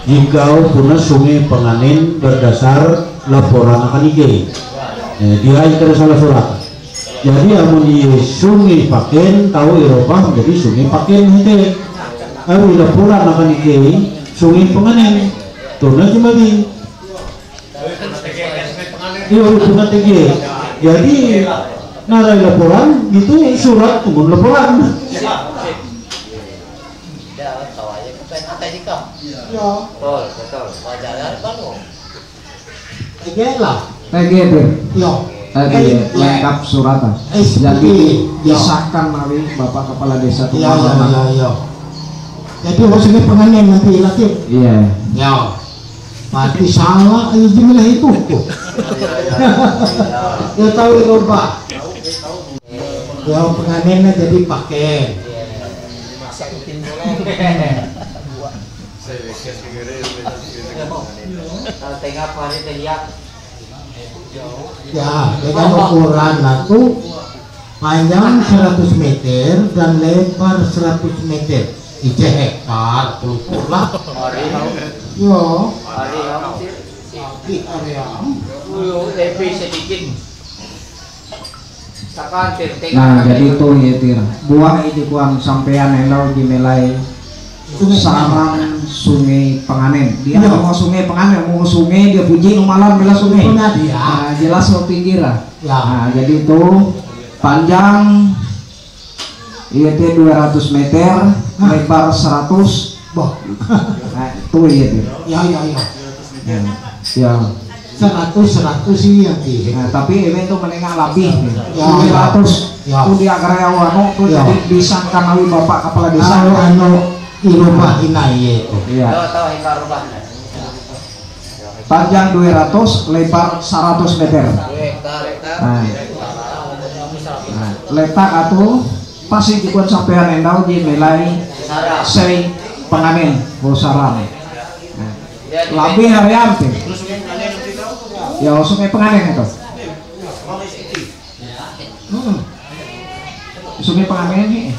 E: jika punah sungai Penganin berdasar laporan akan IG. Dia itu salah surat. Jadi amun di sungai Paken tahu Eropa menjadi sungai Paken hete. Ayo laporan akan IG sungai Penganin. Tuna cuma di. Iya hubungan TG. Jadi narai laporan itu surat tunggu laporan.
H: Ya.
G: Betul. Wajar bangun.
H: TG lah.
B: TG itu.
H: Ya.
B: Tadi lengkap suratan. Jadi disahkan melalui Bapak Kepala Desa Tumalan.
H: Iya. Jadi maksudnya Penganin nanti latih.
B: Iya.
H: Ya. Mati salah ayo jumlah itu kok. Ya tahu coba. Ya Penganin jadi pakai.
G: Kalau tengah hari terlihat.
H: Ya, dengan ukuran itu panjang 100 meter dan lebar 100 meter. 3 hektar pula. Yo. Di area.
G: Lebih sedikit.
B: Nah, jadi itu ya tir. Buah itu kuang sampean enau dimilai sarang sungai Penganin. Dia mau sungai Penganin, mau sungai dia puji malam bela sungai. Nah, jelas mau pinggir lah. Nah, jadi itu panjang itu 200 meter, lebar 100. Nah, itu ya tir. Ya.
H: 100 sih yang di.
B: Nah, tapi ini tuh menengah lebih.
H: Ya,
B: 200.
H: Ya.
B: Itu dia karyawan tuh jadi disangkan oleh Bapak Kepala Desa.
H: Irubah inai itu.
B: Iya.
G: Tahu hingga rubah.
B: Panjang 200, lebar 100 meter. Nah, letak atau pasti jikuan sampean endau di nilai seri Penganin bosaran. Lebih hari ampe. Ya sungai Penganin itu. Sungai Penganin ini.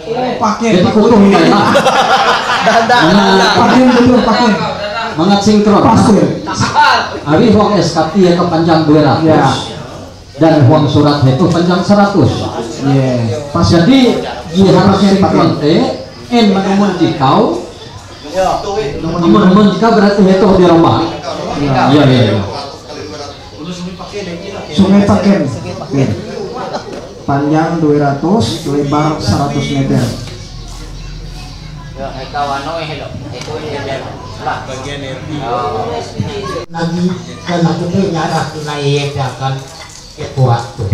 B: Oh, pakai kutung ya. Pakai.
I: Mangat sinkron.
B: Pasir.
I: Abi huang SKT itu panjang 200.
B: Ya.
I: Dan huang surat itu panjang 100.
B: Iya.
I: Pas jadi dia harus sinkron menemun jikau. Menemun jikau berarti itu di rumah. Iya.
B: Sungai Paken. Panjang 200, lebar 100 meter.
H: Lagi kan aku tuh nyarah naik ya kan kuat tuh.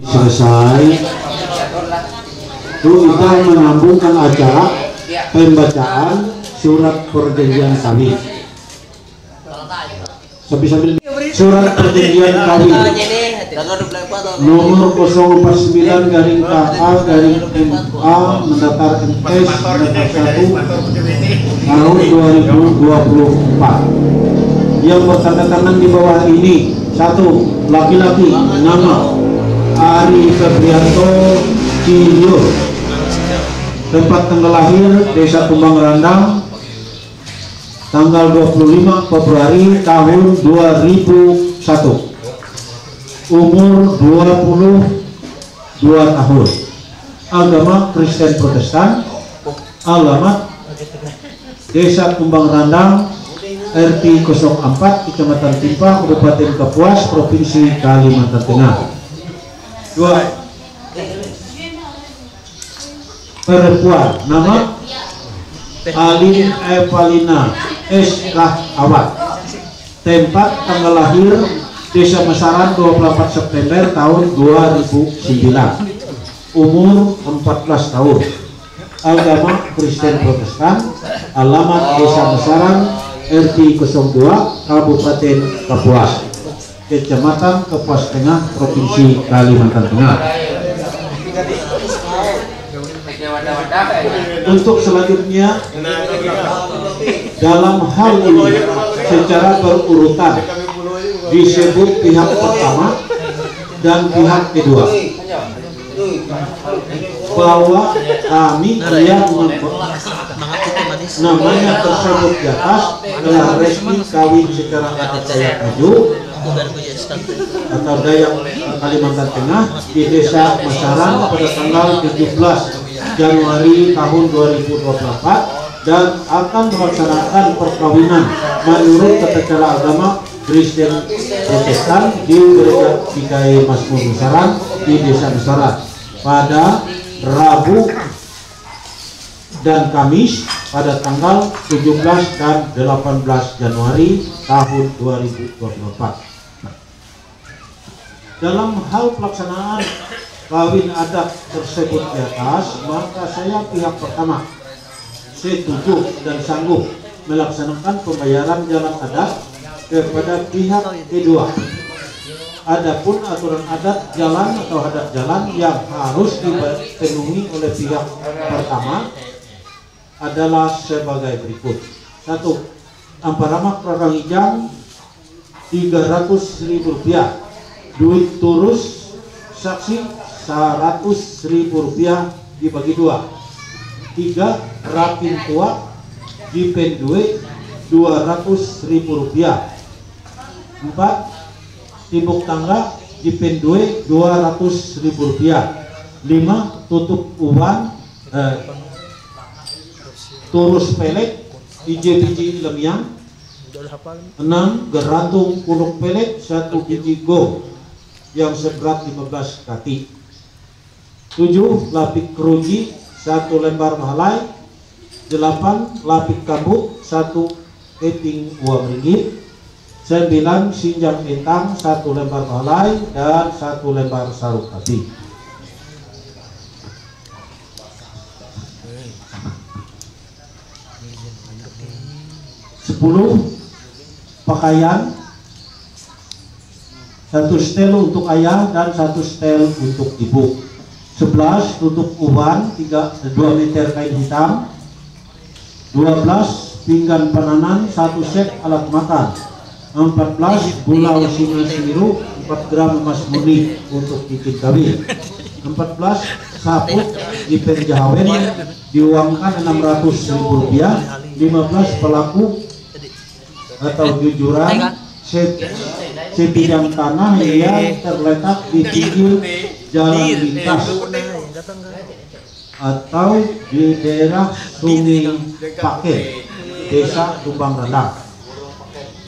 E: Selesai itu kita menyambungkan acara pembacaan surat perjanjian kami. Sambil surat perjanjian kami nomor 049 garing KA garing MA mendatar MS mendatar 1 tahun 2024 yang bertanda tangan di bawah ini. 1. Laki-laki nama Ari Febrianto Cilio, tempat tanggal lahir Desa Tumbang Randang tanggal 25 Februari tahun 2001, umur 22 tahun, agama Kristen Protestan, alamat Desa Tumbang Randang, RT 04, Kecamatan Timpa, Kabupaten Kapuas, Provinsi Kalimantan Tengah. 2. Perempuan, nama Alin Evalina S. Awat, tempat tanggal lahir Desa Mesaran 24 September tahun 2009, umur 14 tahun, agama Kristen Protestan, alamat Desa Mesaran RT 02, Kabupaten Kapuas, Kecamatan Kapuas Tengah, Provinsi Kalimantan Tengah. Untuk selanjutnya, dalam hal ini secara berurutan disebut pihak pertama dan pihak kedua bahwa kami yang namanya tersebut di atas telah resmi kawin secara adat Dayak Maju atau Dayak Kalimantan Tengah di Desa Masaran pada tanggal 17 Januari tahun 2024 dan akan melaksanakan perkawinan menurut tata cara agama Kristen Protestan di Gereja GKI Mazmur Masaran di Desa Masaran pada Rabu dan Kamis pada tanggal 17 dan 18 Januari tahun 2024. Dalam hal pelaksanaan kawin adat tersebut di atas, maka saya pihak pertama setuju dan sanggup melaksanakan pembayaran jalan adat kepada pihak kedua. Adapun aturan adat jalan atau adat jalan yang harus dipenuhi oleh pihak pertama adalah sebagai berikut. 1. Amparamak Rarang Ijang Rp300.000, duit turus saksi Rp100.000 dibagi 2. 3. Rapin tua dipen duit Rp200.000. 4. Tibuk tangga dipen duit Rp200.000. 5. Tutup uban turus pelek biji lemiang. 6. Gerantung kuluk pelek 1 biji gong yang seberat 15 kaki. 7. Lapik keruji 1 lembar mahalai. 8. Lapik kabut 1 keping uang ringgit. 9. Sinjang entang 1 lembar mahalai dan 1 lembar sarung api. 10. Pakaian 1 setel untuk ayah dan 1 setel untuk ibu. 11. Tutup uban 2 meter kain hitam. 12. Pinggan pananan 1 set alat makan. 14. Pulau singa biru 4 gram emas murni untuk bikin kawin. 14. Saput di penjahawen diuangkan Rp600.000. 15. Pelaku atau jujuran sebidang tanah yang terletak di pinggir jalan lintas atau di daerah Sungai Paket, Desa Tumbang Rendang,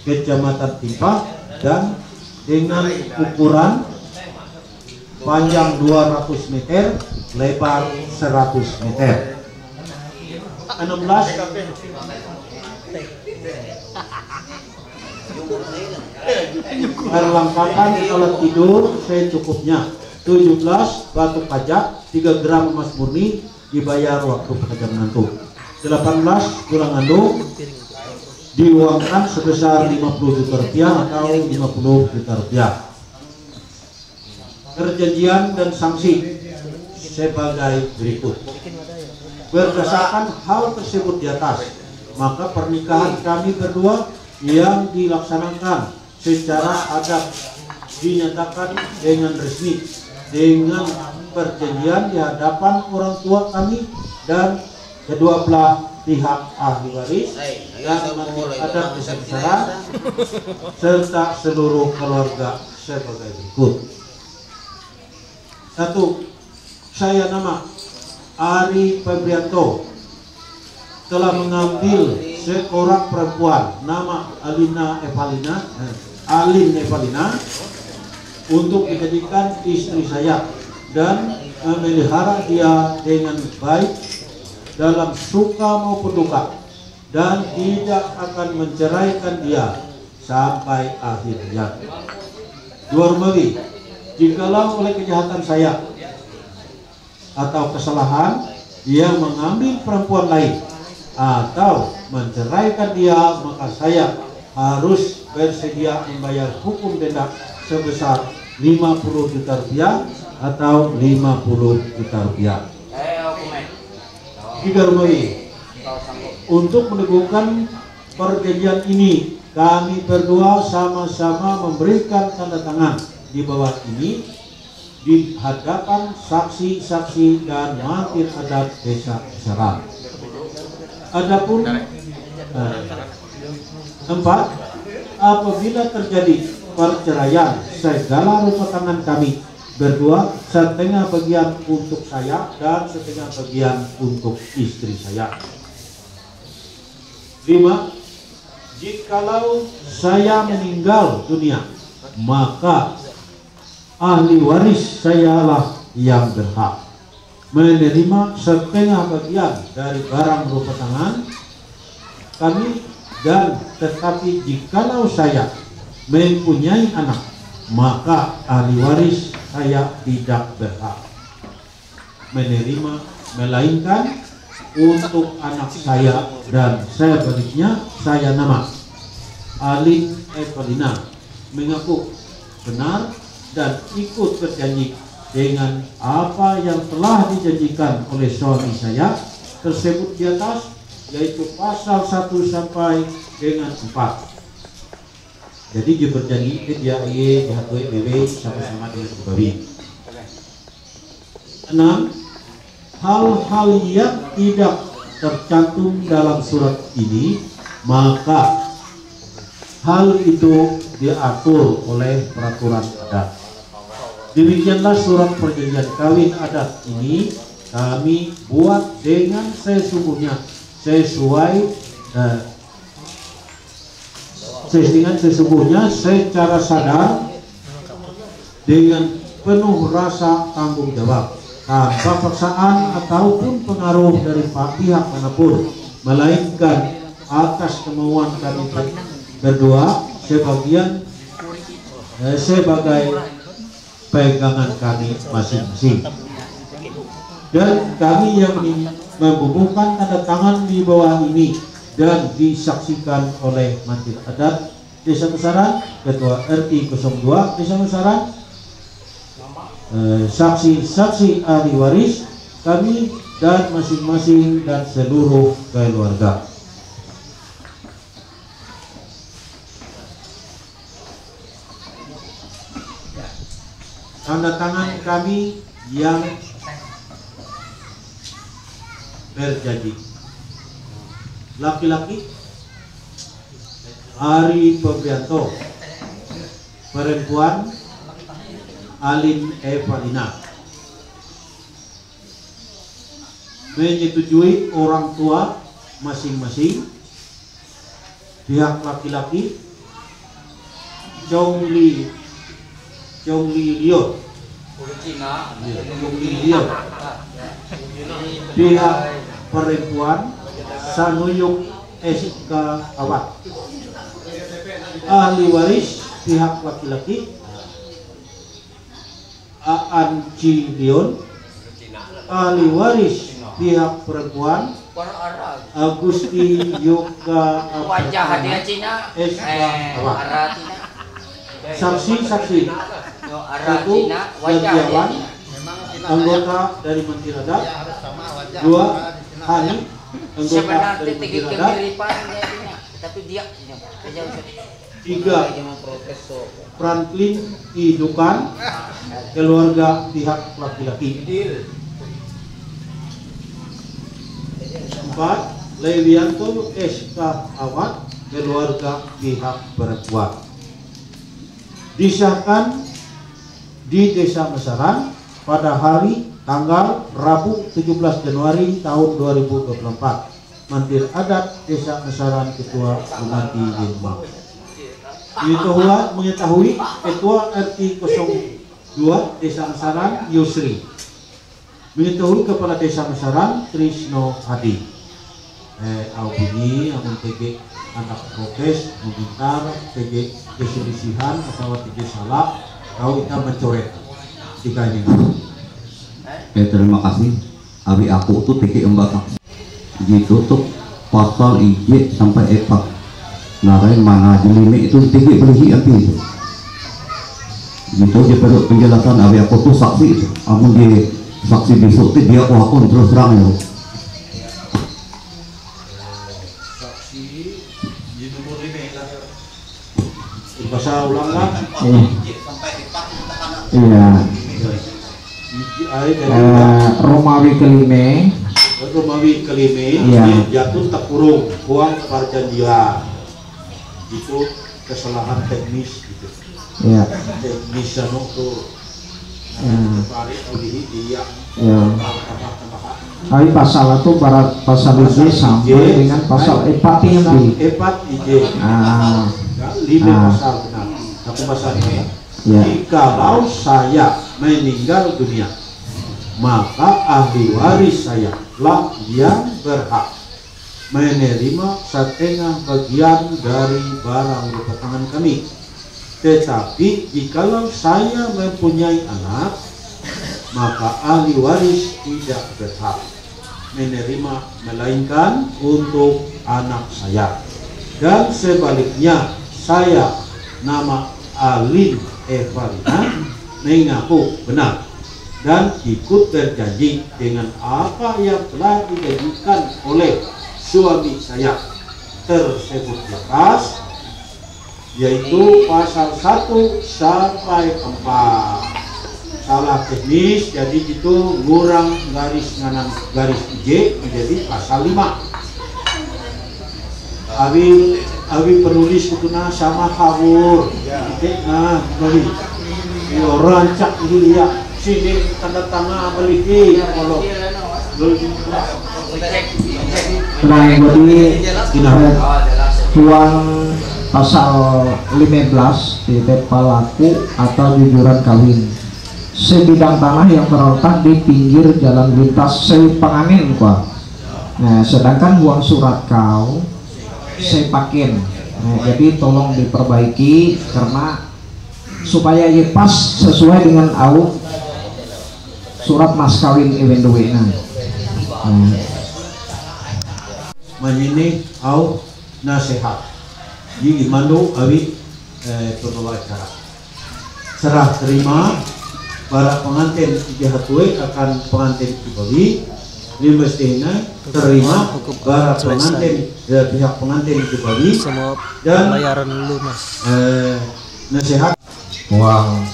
E: Kecamatan Timpa, dan dengan ukuran panjang 200 meter, lebar 100 meter. 16. Perlengkapan alat tidur secukupnya. 17. Batu pajak 3 gram emas murni dibayar waktu pekerjaan menantu. 18. Tulang andung diuangkan sebesar Rp50 juta atau Rp50 juta. Perjanjian dan sanksi sebagai berikut. Berdasarkan hal tersebut di atas, maka pernikahan kami berdua yang dilaksanakan secara adat dinyatakan dengan resmi dengan perjanjian di hadapan orang tua kami dan kedua belah pihak ahli waris dan mati adat Desa Masaran serta seluruh keluarga sebagai berikut. 1. Saya nama Ari Febrianto telah mengambil seorang perempuan nama Alin Evalina untuk dijadikan istri saya dan memelihara dia dengan baik dalam suka maupun duka dan tidak akan menceraikan dia sampai akhir hayat. 2. Jikalau oleh kejahatan saya atau kesalahan dia mengambil perempuan lain atau menceraikan dia, maka saya harus bersedia membayar hukum denda sebesar Rp50 juta atau Rp50 juta. digaruhi. Untuk meneguhkan perjanjian ini, kami berdua sama-sama memberikan tanda tangan di bawah ini di hadapan saksi-saksi dan mantir adat desa Seram. Adapun 4, apabila terjadi perceraian, segala rupa tangan kami berdua setengah bagian untuk saya dan setengah bagian untuk istri saya. 5, jikalau saya meninggal dunia, maka ahli waris sayalah yang berhak menerima setengah bagian dari barang berupa tangan kami, dan tetapi jikalau saya mempunyai anak, maka ahli waris saya tidak berhak menerima, melainkan untuk anak saya dan sebaliknya. Saya nama Alin Evelina mengaku benar dan ikut berjanji dengan apa yang telah dijanjikan oleh suami saya tersebut di atas, yaitu pasal 1 sampai dengan 4. Jadi dia berjanji dia dihatui bebe sama-sama dengan babi. 6, hal-hal yang tidak tercantum dalam surat ini, maka hal itu diatur oleh peraturan adat. Demikianlah surat perjanjian kawin adat ini kami buat dengan sesungguhnya sesungguhnya secara sadar dengan penuh rasa tanggung jawab, tanpa paksaan ataupun pengaruh dari pihak manapun, melainkan atas kemauan kami berdua sebagai pegangan kami masing-masing. Dan kami yang membubuhkan tanda tangan di bawah ini dan disaksikan oleh mantir adat Desa Mesaran, Ketua RT 02 Desa Mesaran, saksi-saksi ahli waris kami dan masing-masing dan seluruh keluarga. Tanda tangan kami yang berjanji. Laki-laki Ari Febrianto, perempuan Alin Evelina. Menyetujui orang tua masing-masing. Pihak laki-laki Chong Li Liot. Pihak perempuan Sanuyuk SK Awat. Ahli waris pihak laki-laki Aan Ci Leon. Ahli waris pihak perempuan Agusti Yoga SK Awat. Saksi-saksi 1 Jadiawan, anggota dari Mantir Adat. 2 Hani, anggota dari Mantir Adat. 3 Franklin Idukan, keluarga pihak laki-laki. 4 Lewianto SK Awat, keluarga pihak perempuan. Disahkan di Desa Mesaran pada hari tanggal Rabu 17 Januari tahun 2024. Mantir adat Desa Mesaran Ketua Bupati Demak. Mengetahui Ketua RT 02 Desa Mesaran Yusri. Mengetahui Kepala Desa Mesaran Trisno Hadi. Bunyi amun TG anak protes meminta TG keselisihan atau TG salah, kau kita mencoret tikanya.
J: Terima kasih. Abi aku tuh TG embak gitu tuh pasal IJ sampai EPA narain mana jelime itu TG berisi arti itu. Gitu dia perlu penjelasan. Abi aku tuh saksi itu. Amun dia saksi besok dia wakon terus terang ya.
D: Iya. Romawi kelime.
E: Romawi kelime.
D: Iya.
E: Jatuh tak kurung buang perjanjian. Itu kesalahan teknis gitu.
D: Iya.
E: Teknis anu tuh.
D: Ya. Tapi pasal itu barat pasal IJ sampai dengan pasal epat yang di
E: epat IJ. Lima pasal benar. Satu pasal ini.
D: Ya.
E: Jikalau saya meninggal dunia, maka ahli waris saya lah yang berhak menerima setengah bagian dari barang rumah tangan kami. Tetapi jikalau saya mempunyai anak, maka ahli waris tidak berhak menerima melainkan untuk anak saya. Dan sebaliknya, saya nama Alin Evalina mengaku benar dan ikut berjanji dengan apa yang telah dijanjikan oleh suami saya tersebut di atas, yaitu pasal 1 sampai 4. Salah teknis, jadi itu ngurang garis nganan garis IJ menjadi pasal 5. Abi penulis kutuna sama hawur. Nah, beli. Yo rancak dulu ya. Sini tanda tangan beli kalau
D: nah jadi tuang pasal 15 di pelaku atau jujuran kawin sebidang tanah yang terletak di pinggir jalan lintas Sepanganin kuah. Nah, sedangkan uang surat kau Sepakin. Nah, jadi tolong diperbaiki karena supaya ya pas sesuai dengan au surat mas kawin ewendowe.
E: Manini au nasihat. Jadi gimana awi pembawa acara. Serah terima para pengantin dihatui akan pengantin kembali. Ini mestinya terima para pengantin dari pihak pengantin kembali dan
F: bayaran lunas.
E: Nasihat
H: uang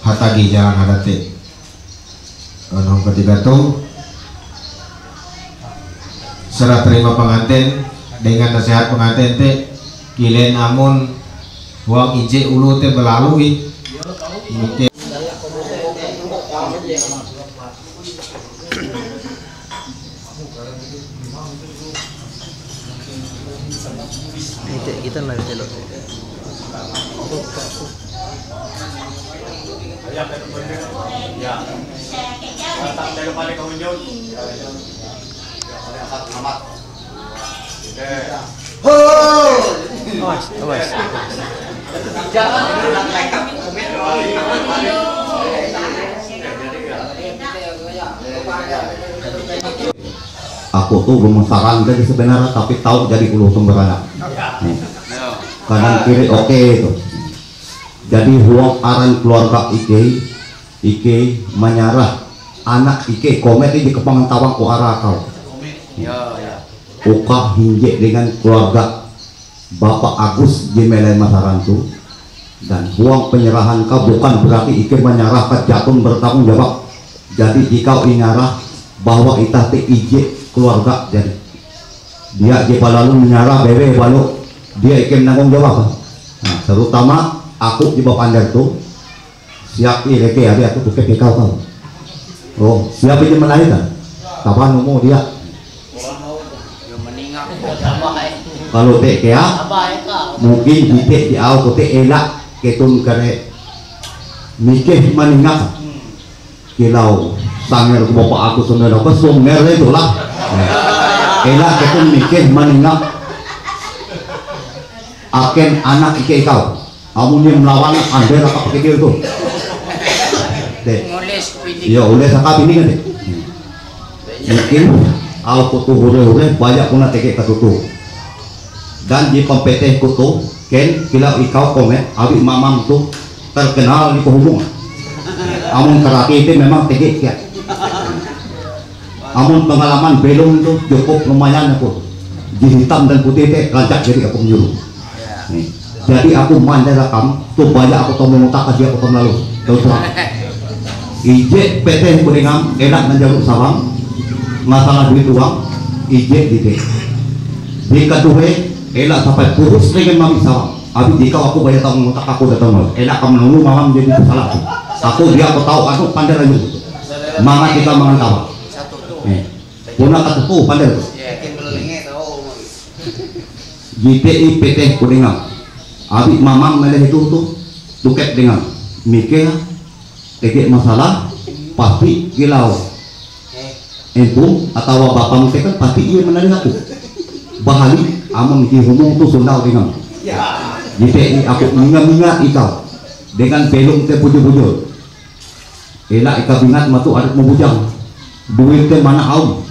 H: hatagi jangan hadati. Yang ketiga tuh serah terima pengantin dengan nasihat pengantin teh kilen namun uang IJ ulu teh melalui mungkin
F: kita live dulu. Awas.
J: Aku tuh gemesaran dari sebenarnya tapi tahu jadi ulu sumberana. Kanan kiri oke itu. Jadi huang aran keluarga Ike menyarah anak Ike komedi di kepangan tawang ku arah kau. Uka hinje dengan keluarga Bapak Agus Jemelen Masarantu dan huang penyerahan kau bukan berarti Ike menyerah ke jatun bertanggung jawab. Jadi jika ingarah bahwa itah te IJ keluarga jadi dia jepa lalu menyerah bebe balu dia Ike menanggung jawab. Nah, terutama aku di bawah pandar tuh siap ileke ada aku tuh ke kau. Oh siap aja melahirkan kapan mau dia kalau teh ya mungkin titik di awal kote elak ketun kare mikir meninggal kilau sanger ke bapak aku sebenarnya ke sunger itu lah elak ketun mikir meninggal akan anak ike kau kamu yang melawan anda apa pakai dia itu deh ya oleh sakap ini kan deh mungkin aku tuh hure banyak pun teke katutu dan di kompeten kutu ken bila ikau komen abi mamam tuh terkenal di hubungan amun karaki itu memang teke ya amun pengalaman belum itu cukup lumayan aku di hitam dan putih teh lancar jadi aku menyuruh jadi aku mandai rekam tuh banyak aku tahu memutak aja aku tahu lalu Dosa. Ije PT Kuningan enak menjaluk sawang masalah duit uang ije gitu. Di kedua enak sampai purus dengan mami sawang. Abi jika aku bayar tahun ngotak aku datang mal. Enak kamu nunggu malam jadi salah. Aku dia aku tahu aku pandai lagi. Mangan kita mangan kawan. Punah kata tuh pandai. GTI PT Kuningan. Abi mamang meleh itu tuh tuket dengan mikir tegak masalah pasti kilau ibu atau bapak mereka kan pasti ia menarik aku bahali amun dihubung tuh sundau dengan jadi aku ingat ikau dengan belum te bujur-bujur elak ikau ingat matu adat membujang duit ke mana au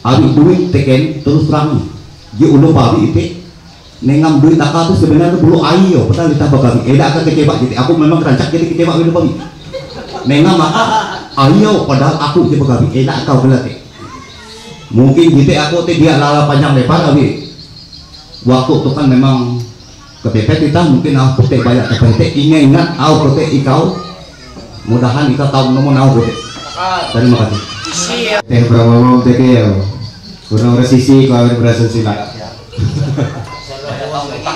J: abi duit teken terus terang dia ulu babi itu nengam duit takah itu sebenarnya belum ayo padahal ditambah kami elak akan kecebak jadi aku memang rancak jadi kecebak itu babi nengam maka ayo padahal aku je begabi enak kau belati mungkin gitu aku dia lala panjang lebar abi waktu itu kan memang kepepet kita mungkin aku teh banyak kepepet ingat aku teh ikau mudahan ikau tahu nomor aku teh terima kasih
H: teh berapa teh keo kurang resisi kau berhasil silat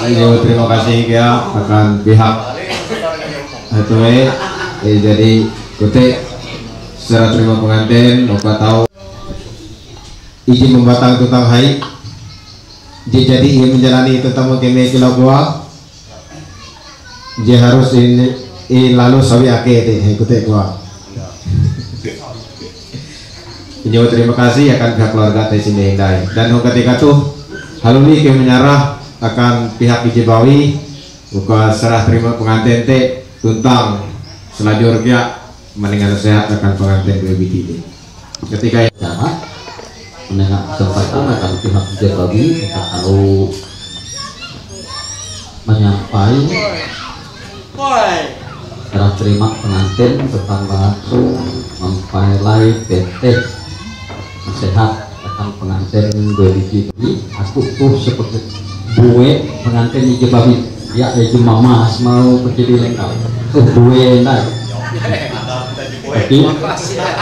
H: ayo terima kasih ya akan pihak itu jadi kute secara terima pengantin lupa tahu izin membatang tentang haid jadi ingin menjalani tentang keme kilau gua dia harus ini lalu sawi ake teh kute gua Inyo terima kasih akan pihak keluarga teh sini hindai dan ketika tuh haluli ke menyerah akan pihak Ijibawi buka serah terima pengantin teh tentang selanjutnya mendingan sehat akan pengantin BBT ketika
I: cara menengah kesempatan akan pihak Ijibawi kalau menyampaikan serah terima pengantin tentang langsung mempelai PT sehat akan pengantin BBT aku tuh seperti gue pengantin Ijibawi ya itu mama mau menjadi lengkap tuh gue enggak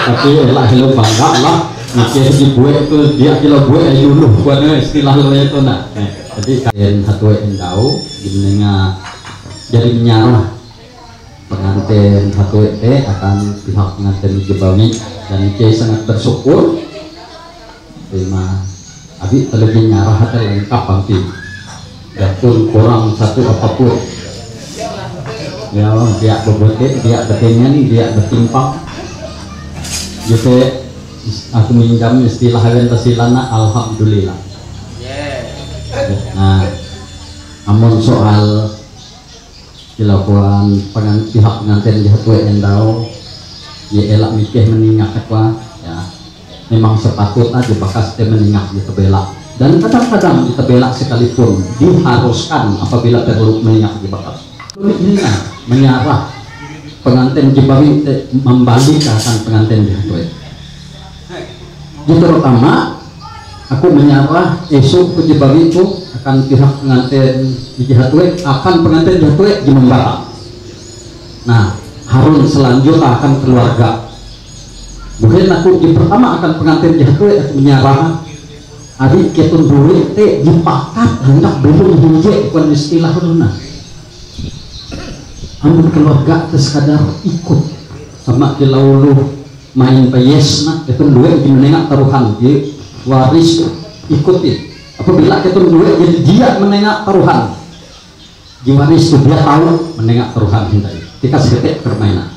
I: tapi lah lo bangga lah mikir di gue itu dia kilo gue dulu buatnya istilah lo itu nak jadi kalian satu endau gimana jadi menyarah pengantin satu akan pihak pengantin Ijibawi dan Ike sangat bersyukur terima abi terlebih nyarah atau lengkap nanti pun kurang satu apapun ya dia berbuat dia betulnya nih dia bertimpang jadi aku minjam istilah yang tersilana alhamdulillah nah namun soal dilakukan pihak pengantin di hatu endau ya elak mikir meningak apa ya memang sepatutnya dibakas dia meningak di tebelak dan kadang-kadang kita belak sekalipun diharuskan apabila perlu meningkat dibakar ini menyarah pengantin Ijibawi membalikkan pengantin Ijibawi jadi terutama aku menyarah esok Ijibawi itu akan pihak pengantin Ijibawi akan pengantin Ijibawi di membara nah harun selanjutnya akan keluarga mungkin aku di pertama akan pengantin Ijibawi aku menyarah adik ketun duit teh dipakat hendak belum hije bukan istilah runa amun keluarga tersekadar ikut sama kilau lu main payesna ketun duit di menengak taruhan di waris ikutin apabila ketun duit jadi dia menengak taruhan di waris itu dia tahu menengak taruhan hindai ketika seketik permainan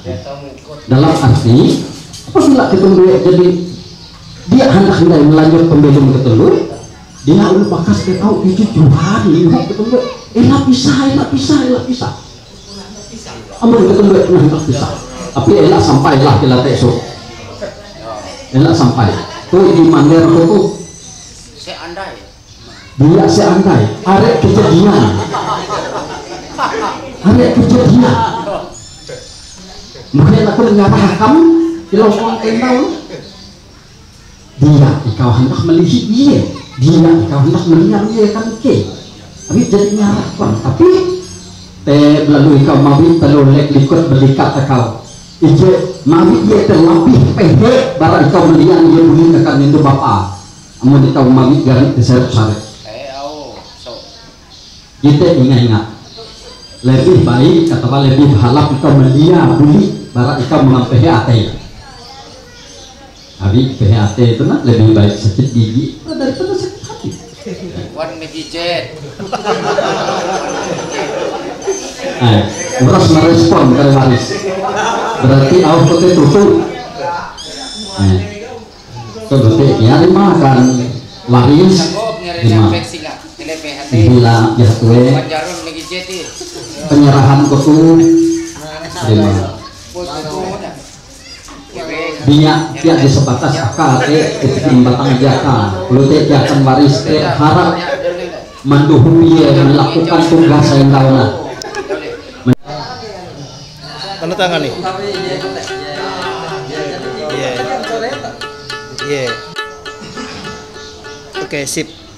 I: dalam arti apabila ketun duit jadi dia hendak melanjut pembelum ke telur dia udah bakas dia tahu itu Tuhan lihat ke telur enak pisah amun ke telur enak pisah tapi enak sampailah kita tesok enak sampai tuh di mandir itu dia seandai arek kejadian mungkin aku menyatakan kamu kalau orang tahu dia ikau hendak melihat dia ikau hendak melihat dia kan ke tapi jadi nyarapan tapi te melalui kau mawit telolek likut berdikat kau ije mawit dia terlapih pehe barang kau melian dia bunyi tekan itu bapa amun kau mawit garik diseret-seret kita ingat-ingat lebih baik atau lebih halap kau melia bunyi barang kau mengampehe ate habis PHT itu nak lebih baik sakit gigi daripada sakit hati
G: Wan mejijet
I: uras merespon dari waris berarti awak putih tutup berarti ya makan waris bila jatuh penyerahan kutu lima dia di sebatas akal ketika batang jaka lute jakan waris harap manduhu dia melakukan tugas yang tahunan
F: tanda tangan nih. Iya. Oke, sip.